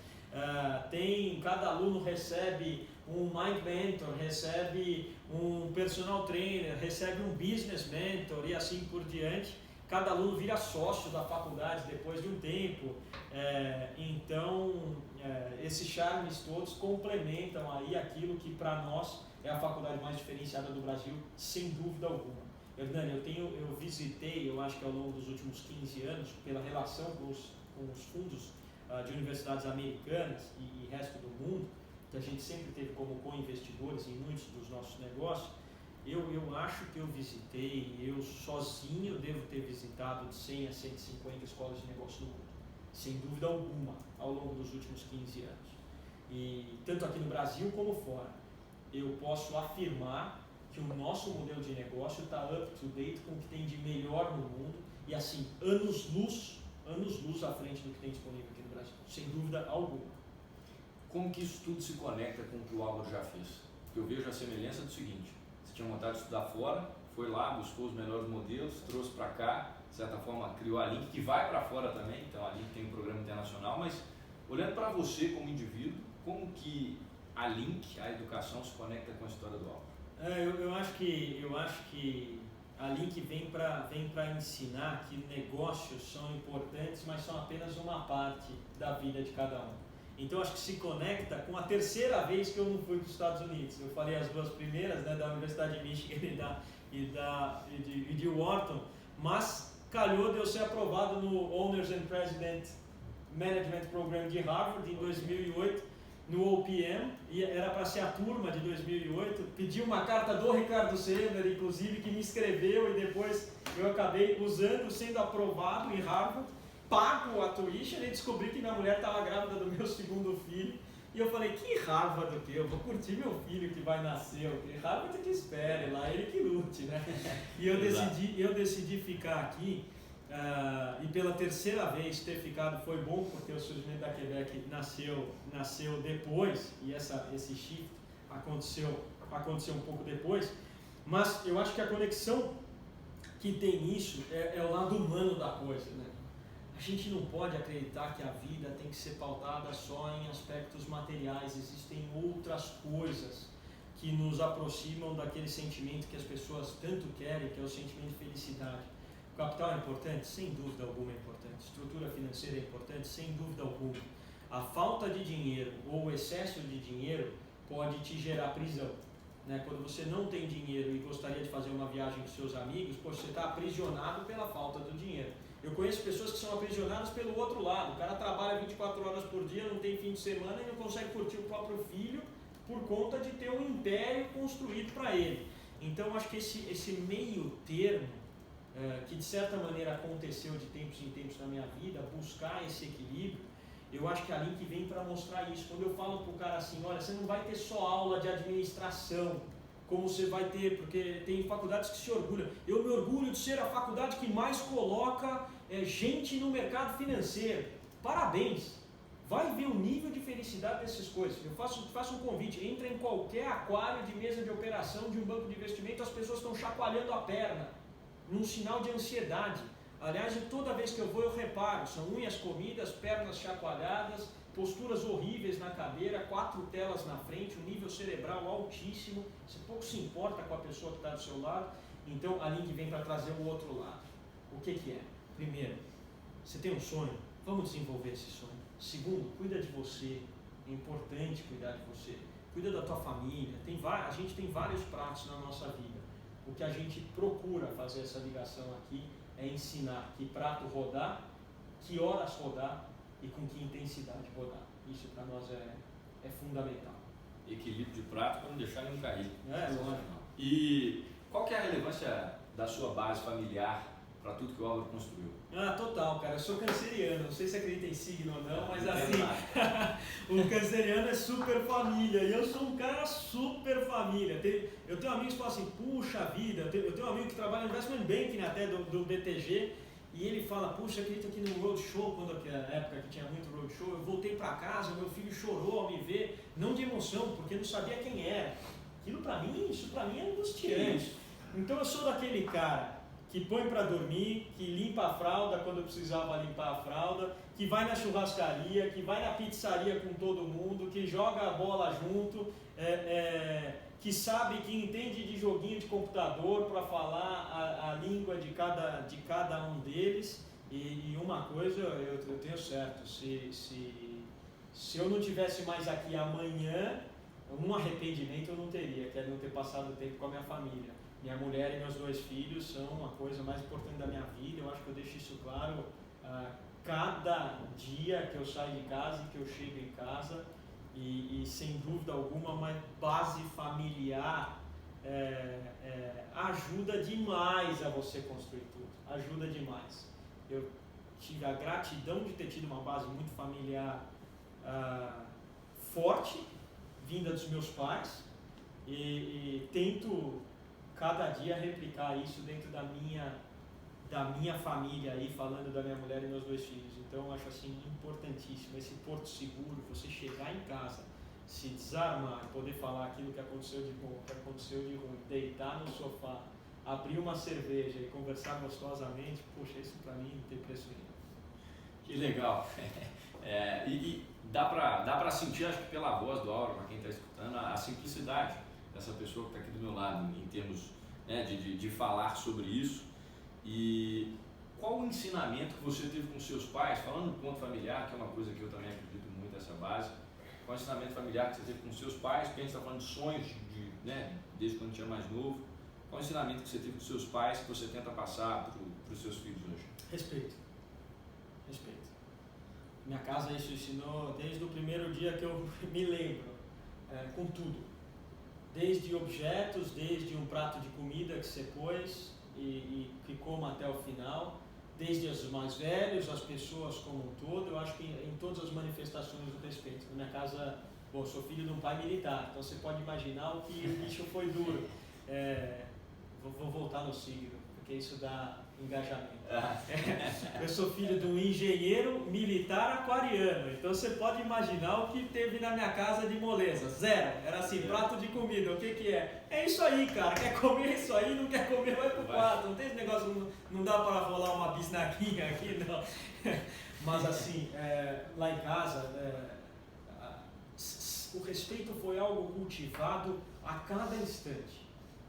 Cada aluno recebe um Mind Mentor, recebe um Personal Trainer, recebe um Business Mentor e assim por diante. Cada aluno vira sócio da faculdade depois de um tempo. Esses charmes todos complementam aí aquilo que para nós é a faculdade mais diferenciada do Brasil, sem dúvida alguma. Hernani, eu visitei, eu acho que ao longo dos últimos 15 anos, pela relação com os fundos de universidades americanas e resto do mundo, que a gente sempre teve como co-investidores em muitos dos nossos negócios, eu acho que eu visitei, eu sozinho devo ter visitado de 100 a 150 escolas de negócio do mundo, sem dúvida alguma, ao longo dos últimos 15 anos. E tanto aqui no Brasil como fora, eu posso afirmar que o nosso modelo de negócio está up to date com o que tem de melhor no mundo e assim, anos-luz à frente do que tem disponível aqui no Brasil, sem dúvida alguma. Como que isso tudo se conecta com o que o Álvaro já fez? Porque eu vejo a semelhança do seguinte: você tinha vontade de estudar fora, foi lá, buscou os melhores modelos, trouxe para cá, de certa forma criou a Link, que vai para fora também, então a Link tem um programa internacional, mas olhando para você como indivíduo, como que a Link, a educação, se conecta com a história do Álvaro? Eu acho que a Link vem para ensinar que negócios são importantes, mas são apenas uma parte da vida de cada um. Então acho que se conecta com a terceira vez que eu não fui para os Estados Unidos. Eu falei as duas primeiras, né, da Universidade de Michigan e de Wharton, mas calhou de eu ser aprovado no Owners and President Management Program de Harvard em 2008. No OPM, e era para ser a turma de 2008, pedi uma carta do Ricardo Sender, inclusive, que me escreveu e depois eu acabei sendo aprovado em Harvard, pago a tuition e descobri que minha mulher estava grávida do meu segundo filho. E eu falei, que Harvard o quê? Eu vou curtir meu filho que vai nascer, o quê? Harvard que espere lá, ele que lute, né? E eu decidi ficar aqui. E pela terceira vez ter ficado foi bom, porque o surgimento da Quebec nasceu depois, e esse shift aconteceu um pouco depois, mas eu acho que a conexão que tem nisso é o lado humano da coisa, né? A gente não pode acreditar que a vida tem que ser pautada só em aspectos materiais, existem outras coisas que nos aproximam daquele sentimento que as pessoas tanto querem, que é o sentimento de felicidade. O capital é importante? Sem dúvida alguma é importante. Estrutura financeira é importante? Sem dúvida alguma. A falta de dinheiro ou o excesso de dinheiro pode te gerar prisão, né? Quando você não tem dinheiro e gostaria de fazer uma viagem com seus amigos, você está aprisionado pela falta do dinheiro. Eu conheço pessoas que são aprisionadas pelo outro lado. O cara trabalha 24 horas por dia, não tem fim de semana e não consegue curtir o próprio filho por conta de ter um império construído para ele. Então, acho que esse meio termo, que de certa maneira aconteceu de tempos em tempos na minha vida, buscar esse equilíbrio, eu acho que a Link vem para mostrar isso. Quando eu falo para o cara assim, olha, você não vai ter só aula de administração, como você vai ter, porque tem faculdades que se orgulham. Eu me orgulho de ser a faculdade que mais coloca gente no mercado financeiro. Parabéns! Vai ver o nível de felicidade dessas coisas. Eu faço um convite, entra em qualquer aquário de mesa de operação de um banco de investimento, as pessoas estão chacoalhando a perna, num sinal de ansiedade. Aliás, toda vez que eu vou eu reparo, são unhas comidas, pernas chacoalhadas, posturas horríveis na cadeira, 4 telas na frente, um nível cerebral altíssimo, você pouco se importa com a pessoa que está do seu lado. Então a Link vem para trazer o outro lado. O que é? Primeiro, você tem um sonho? Vamos desenvolver esse sonho. Segundo, cuida de você, é importante cuidar de você. Cuida da tua família, a gente tem vários pratos na nossa vida. O que a gente procura fazer essa ligação aqui é ensinar que prato rodar, que horas rodar e com que intensidade rodar. Isso para nós é fundamental. Equilíbrio de prato para não deixar nenhum cair. Lógico. E qual que é a relevância da sua base familiar para tudo que o Álvaro construiu? Total, cara. Eu sou canceriano, não sei se acredita em signo ou não, mas assim, o canceriano é super família e eu sou um cara super família. Eu tenho amigos que falam assim, puxa vida, eu tenho um amigo que trabalha no Investment Banking até do BTG e ele fala, puxa, acredito que no roadshow, quando na época que tinha muito roadshow, eu voltei para casa, meu filho chorou ao me ver, não de emoção, porque não sabia quem era. Isso para mim é angustiante. Então eu sou daquele cara que põe para dormir, que limpa a fralda quando eu precisava limpar a fralda, que vai na churrascaria, que vai na pizzaria com todo mundo, que joga a bola junto, que sabe, que entende de joguinho de computador para falar a língua de cada um deles. E uma coisa eu tenho certo, se eu não tivesse mais aqui amanhã, um arrependimento eu não teria, que é não ter passado tempo com a minha família. Minha mulher e meus 2 filhos são uma coisa mais importante da minha vida, eu acho que eu deixo isso claro cada dia que eu saio de casa e que eu chego em casa, e sem dúvida alguma uma base familiar ajuda demais a você construir tudo, ajuda demais. Eu tive a gratidão de ter tido uma base muito familiar forte, vinda dos meus pais, e tento cada dia replicar isso dentro da minha família, aí, falando da minha mulher e meus 2 filhos. Então eu acho assim importantíssimo esse porto seguro, você chegar em casa, se desarmar, poder falar aquilo que aconteceu de bom, que aconteceu de ruim, deitar no sofá, abrir uma cerveja e conversar gostosamente. Poxa, isso para mim não tem preço nenhum. Que legal. E dá pra sentir, acho que pela voz do Álvaro, para quem está escutando, a simplicidade dessa pessoa que está aqui do meu lado, em termos, né, de falar sobre isso. E qual o ensinamento que você teve com seus pais, falando do ponto familiar, que é uma coisa que eu também acredito muito nessa base, qual o ensinamento familiar que você teve com seus pais, porque a gente está falando de sonhos, né, desde quando tinha mais novo, qual o ensinamento que você teve com seus pais que você tenta passar para os seus filhos hoje? Respeito. Minha casa isso ensinou desde o primeiro dia que eu me lembro, com tudo. Desde objetos, desde um prato de comida que você pôs e que coma até o final, desde os mais velhos, as pessoas como um todo. Eu acho que em todas as manifestações do respeito. Na minha casa, sou filho de um pai militar, então você pode imaginar o que o bicho foi duro. Vou voltar no signo, porque isso dá engajamento. Eu sou filho de um engenheiro militar aquariano, então você pode imaginar o que teve na minha casa de moleza. 0, era assim, prato de comida, o que é? É isso aí, cara, quer comer isso aí, não quer comer, vai pro quarto. Não tem esse negócio, não dá para rolar uma bisnaguinha aqui, não. Mas assim, lá em casa, o respeito foi algo cultivado a cada instante.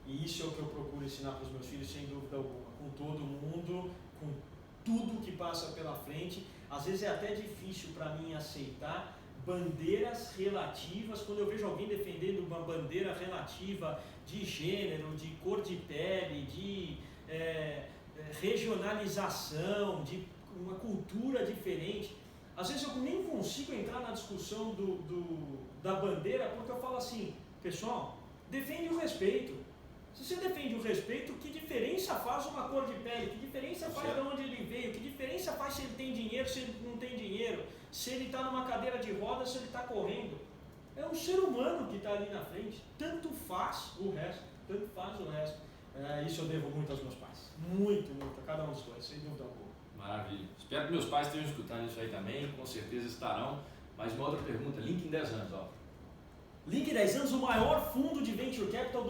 E isso é o que eu procuro ensinar para os meus filhos, sem dúvida alguma, com todo mundo, com tudo que passa pela frente. Às vezes é até difícil para mim aceitar bandeiras relativas, quando eu vejo alguém defendendo uma bandeira relativa de gênero, de cor de pele, de regionalização, de uma cultura diferente. Às vezes eu nem consigo entrar na discussão da bandeira, porque eu falo assim, pessoal, defende o respeito. Se você defende o respeito, que diferença faz uma cor de pele? Que diferença faz de onde ele veio? Que diferença faz se ele tem dinheiro, se ele não tem dinheiro? Se ele está numa cadeira de rodas, se ele está correndo? É um ser humano que está ali na frente. Tanto faz o resto. Isso eu devo muito aos meus pais. Muito, a cada um dos 2, sem dúvida alguma. Maravilha. Espero que meus pais estejam escutando isso aí também, com certeza estarão. Mas uma outra pergunta, link em 10 anos, ó. Link 10 anos, o maior fundo de Venture Capital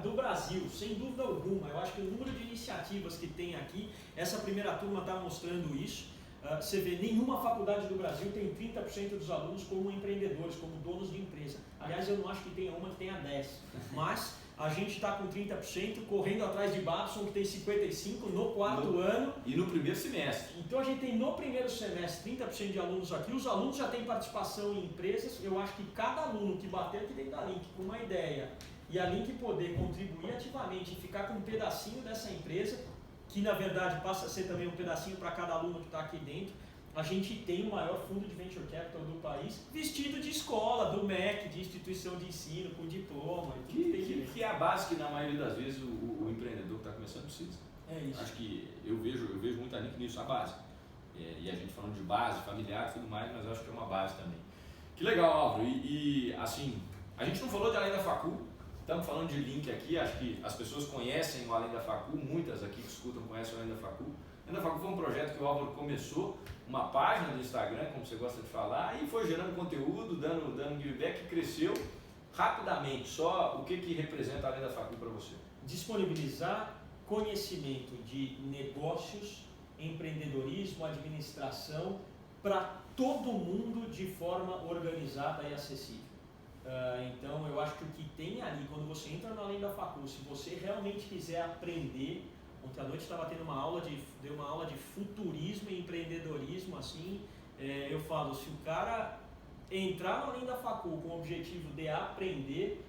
do Brasil, sem dúvida alguma. Eu acho que o número de iniciativas que tem aqui, essa primeira turma está mostrando isso. Você vê, nenhuma faculdade do Brasil tem 30% dos alunos como empreendedores, como donos de empresa. Aliás, eu não acho que tenha uma que tenha 10%, mas a gente está com 30%, correndo atrás de Babson, que tem 55% no quarto ano. E no primeiro semestre. Então a gente tem no primeiro semestre 30% de alunos aqui, os alunos já têm participação em empresas. Eu acho que cada aluno que bater aqui dentro da Link com uma ideia e a Link poder contribuir ativamente e ficar com um pedacinho dessa empresa, que na verdade passa a ser também um pedacinho para cada aluno que está aqui dentro, a gente tem o maior fundo de Venture Capital do país, vestido de escola, do MEC, de instituição de ensino, com diploma. Que é a base que na maioria das vezes o empreendedor que está começando precisa. É isso. Acho que eu vejo muita Link nisso, a base. E a gente falando de base, familiar e tudo mais, mas eu acho que é uma base também. Que legal, Álvaro. E assim, a gente não falou de Além da Facu, estamos falando de Link aqui, acho que as pessoas conhecem o Além da Facu, muitas aqui que escutam conhecem o Além da Facu. Além da Facu foi um projeto que o Álvaro começou, uma página do Instagram, como você gosta de falar, e foi gerando conteúdo, dando give back, que cresceu. rapidamente, só o que representa a Além da Facul para você? Disponibilizar conhecimento de negócios, empreendedorismo, administração para todo mundo de forma organizada e acessível. Então eu acho que o que tem ali, quando você entra no Além da Facul, se você realmente quiser aprender, ontem à noite estava tendo deu uma aula de futurismo e empreendedorismo, assim, eu falo, se o cara entrar no Além da Facul com o objetivo de aprender,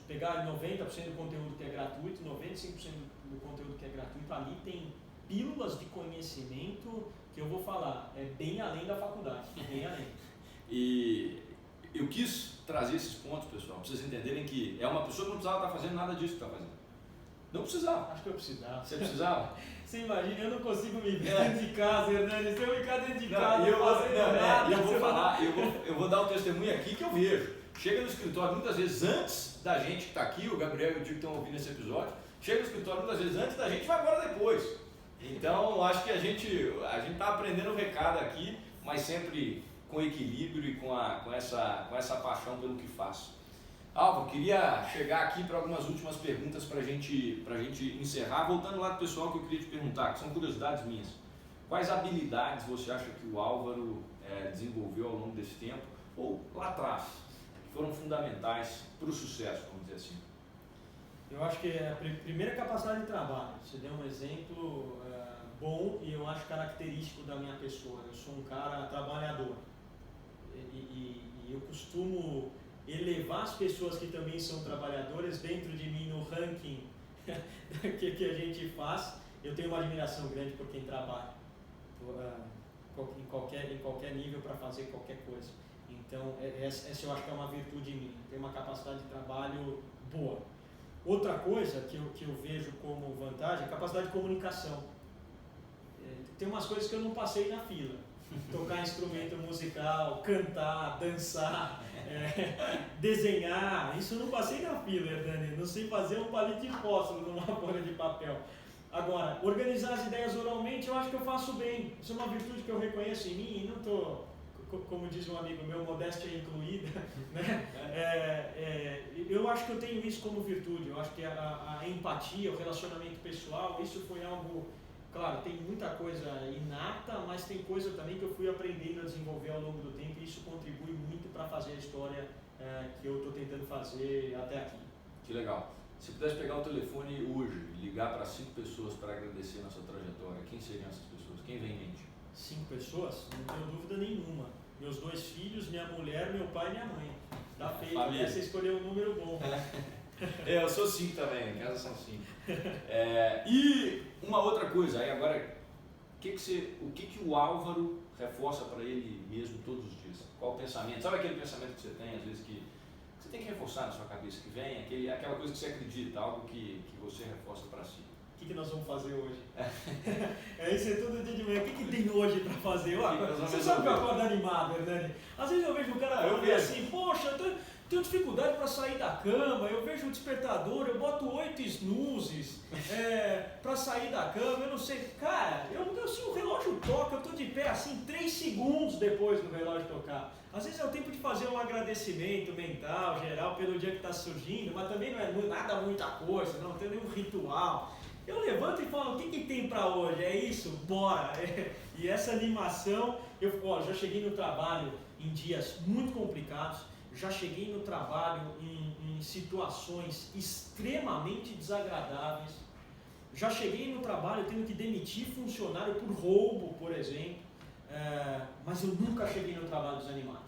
pegar 90% do conteúdo que é gratuito, 95% do conteúdo que é gratuito, ali tem pílulas de conhecimento que eu vou falar, é bem além da faculdade, bem além. E eu quis trazer esses pontos, pessoal, para vocês entenderem que é uma pessoa que não precisava estar fazendo nada disso que está fazendo. Não precisava. Acho que eu precisava. Você precisava? Você imagina, eu não consigo me ver dentro de casa, Hernani. Se eu ficar dentro de casa, eu vou dar um testemunho aqui que eu vejo. Chega no escritório muitas vezes antes da gente que está aqui, o Gabriel e o Tio que estão ouvindo esse episódio, chega no escritório muitas vezes antes da gente e vai embora depois. Então, acho que a gente está aprendendo o recado aqui, mas sempre com equilíbrio e com essa paixão pelo que faz. Álvaro, queria chegar aqui para algumas últimas perguntas para a gente encerrar. Voltando lá do pessoal que eu queria te perguntar, que são curiosidades minhas. Quais habilidades você acha que o Álvaro desenvolveu ao longo desse tempo, ou lá atrás, que foram fundamentais para o sucesso, vamos dizer assim? Eu acho que a primeira capacidade de trabalho. Você deu um exemplo bom e eu acho característico da minha pessoa. Eu sou um cara trabalhador e eu costumo elevar as pessoas que também são trabalhadoras dentro de mim no ranking que a gente faz. Eu tenho uma admiração grande por quem trabalha em qualquer nível para fazer qualquer coisa. Então essa eu acho que é uma virtude em mim. Ter uma capacidade de trabalho boa. Outra coisa que eu vejo como vantagem é a capacidade de comunicação. Tem umas coisas que eu não passei na fila. Tocar instrumento musical, cantar, dançar, desenhar, isso eu não passei na fila, Hernani. Não sei fazer um palito de fósforo numa folha de papel. Agora, organizar as ideias oralmente eu acho que eu faço bem. Isso é uma virtude que eu reconheço em mim e não estou, como diz um amigo meu, modéstia incluída, né? Eu acho que eu tenho isso como virtude. Eu acho que a empatia, o relacionamento pessoal, isso foi algo... Claro, tem muita coisa inata, mas tem coisa também que eu fui aprendendo a desenvolver ao longo do tempo e isso contribui muito para fazer a história que eu estou tentando fazer até aqui. Que legal. Se pudesse pegar o telefone hoje e ligar para 5 pessoas para agradecer na sua trajetória, quem seriam essas pessoas? Quem vem em mente? 5 pessoas? Não tenho dúvida nenhuma. Meus 2 filhos, minha mulher, meu pai e minha mãe. Tá feito, né? Você escolheu um número bom. Eu sou 5 também, em casa são 5. E uma outra coisa, aí agora, o que o Álvaro reforça para ele mesmo todos os dias? Qual o pensamento? Sabe aquele pensamento que você tem, às vezes, que você tem que reforçar na sua cabeça, que vem, aquela coisa que você acredita, algo que você reforça para si? O que nós vamos fazer hoje? Isso é todo dia de manhã. O que tem hoje para fazer? Você sabe que eu acordo animado, Hernani? Às vezes eu vejo um cara falando assim, poxa, eu tenho dificuldade para sair da cama, eu vejo o despertador, eu boto 8 snoozes para sair da cama, eu não sei. Cara, se o relógio toca, eu estou de pé assim 3 segundos depois do relógio tocar. Às vezes é o tempo de fazer um agradecimento mental, geral, pelo dia que está surgindo, mas também não é nada muita coisa, não tem nenhum ritual. Eu levanto e falo, o que tem para hoje? É isso? Bora! E essa animação, já cheguei no trabalho em dias muito complicados, já cheguei no trabalho em situações extremamente desagradáveis, já cheguei no trabalho tendo que demitir funcionário por roubo, por exemplo, mas eu nunca cheguei no trabalho desanimado.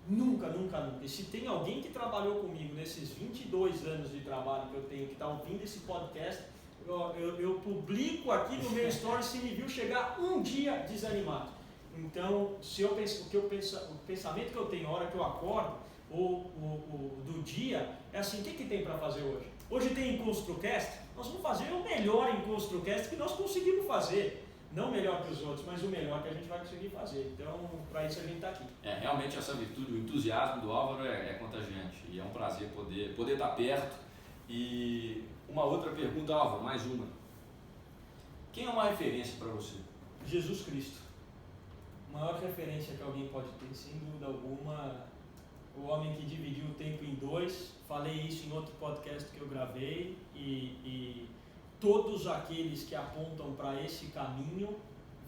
Nunca, nunca, nunca. E se tem alguém que trabalhou comigo nesses 22 anos de trabalho que eu tenho, que está ouvindo esse podcast, eu publico aqui no meu story se me viu chegar um dia desanimado. Então, o pensamento que eu tenho na hora que eu acordo, ou do dia, é assim, o que tem para fazer hoje? Hoje tem EnconstruCast, nós vamos fazer o melhor EnconstruCast que nós conseguimos fazer. Não melhor que os outros, mas o melhor que a gente vai conseguir fazer. Então, para isso a gente está aqui. Realmente essa virtude, o entusiasmo do Álvaro é contagiante. E é um prazer poder estar perto. E uma outra pergunta, Álvaro, mais uma. Quem é uma referência para você? Jesus Cristo. A maior referência que alguém pode ter, sem dúvida alguma, o homem que dividiu o tempo em dois. Falei isso em outro podcast que eu gravei e todos aqueles que apontam para esse caminho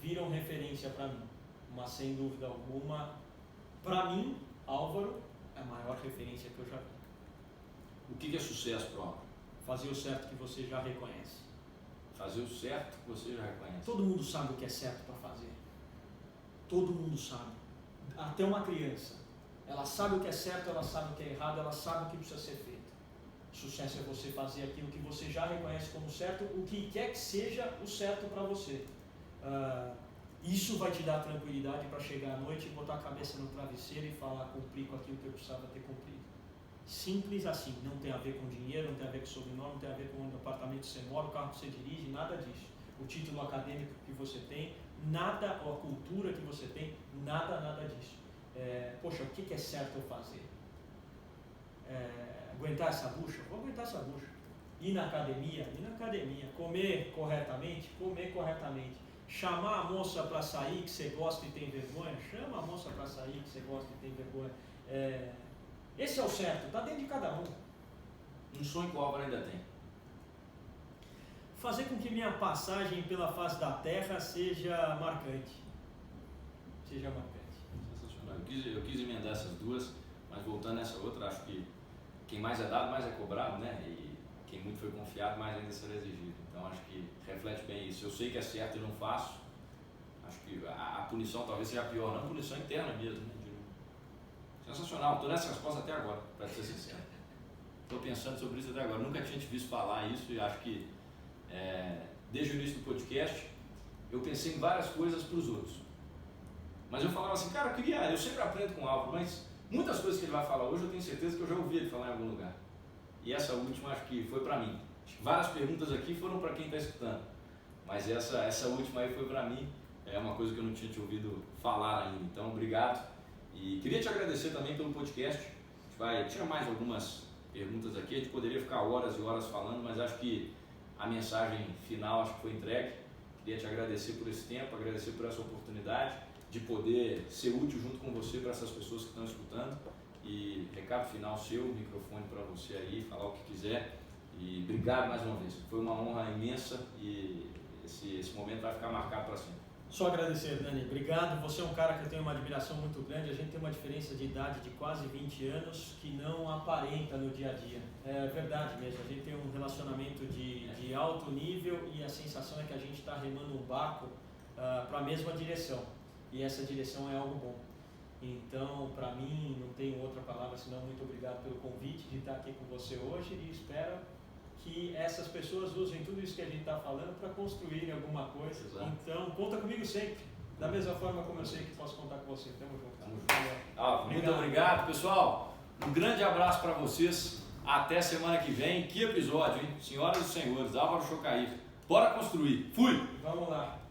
viram referência para mim. Mas sem dúvida alguma, para mim, Álvaro é a maior referência que eu já vi. O que é sucesso, Álvaro? Fazer o certo que você já reconhece. Fazer o certo que você já reconhece. Todo mundo sabe o que é certo para fazer. Todo mundo sabe. Até uma criança. Ela sabe o que é certo, ela sabe o que é errado, ela sabe o que precisa ser feito. Sucesso é você fazer aquilo que você já reconhece como certo, o que quer que seja o certo para você. Isso vai te dar tranquilidade para chegar à noite e botar a cabeça no travesseiro e falar, cumpri com aquilo que eu precisava ter cumprido. Simples assim, não tem a ver com dinheiro, não tem a ver com sobrenome, não tem a ver com o apartamento que você mora, o carro que você dirige, nada disso. O título acadêmico que você tem, nada, ou a cultura que você tem, nada disso. Poxa, o que é certo eu fazer? Aguentar essa bucha? Vou aguentar essa bucha. Ir na academia? Comer corretamente? Chamar a moça para sair que você gosta e tem vergonha? Chama a moça para sair que você gosta e tem vergonha. Esse é o certo, está dentro de cada um. Um sonho que o Álvaro ainda tem. Fazer com que minha passagem pela face da Terra seja marcante. Sensacional. Eu quis emendar essas duas, mas voltando nessa outra, acho que quem mais é dado, mais é cobrado, né? E quem muito foi confiado, mais ainda será exigido. Então acho que reflete bem isso. Eu sei que é certo e não faço. Acho que a punição talvez seja pior, não a punição interna mesmo, né? Sensacional, estou nessa resposta até agora, para ser sincero. Estou pensando sobre isso até agora. Nunca tinha te visto falar isso e acho que desde o início do podcast eu pensei em várias coisas para os outros. Mas eu falava assim, cara, eu sempre aprendo com o Álvaro, mas muitas coisas que ele vai falar hoje eu tenho certeza que eu já ouvi ele falar em algum lugar. E essa última acho que foi para mim. Acho que várias perguntas aqui foram para quem está escutando, mas essa última aí foi para mim. É uma coisa que eu não tinha te ouvido falar ainda. Então, obrigado. E queria te agradecer também pelo podcast. Tinha mais algumas perguntas aqui, a gente poderia ficar horas e horas falando, mas acho que a mensagem final acho que foi entregue. Queria te agradecer por esse tempo, agradecer por essa oportunidade de poder ser útil junto com você para essas pessoas que estão escutando. E recado final seu, microfone para você aí, falar o que quiser. E obrigado mais uma vez. Foi uma honra imensa e esse momento vai ficar marcado para sempre. Só agradecer, Dani. Obrigado. Você é um cara que eu tenho uma admiração muito grande. A gente tem uma diferença de idade de quase 20 anos que não aparenta no dia a dia. É verdade mesmo. A gente tem um relacionamento de alto nível e a sensação é que a gente está remando um barco para a mesma direção. E essa direção é algo bom. Então, para mim, não tenho outra palavra senão muito obrigado pelo convite de estar aqui com você hoje e espero que essas pessoas usem tudo isso que a gente está falando para construir alguma coisa. Exato. Então, conta comigo sempre. Da mesma forma como eu sei que posso contar com você. Tamo junto. Muito obrigado, pessoal. Um grande abraço para vocês. Até semana que vem. Que episódio, hein? Senhoras e senhores, Álvaro Chocair. Bora construir. Fui! Vamos lá.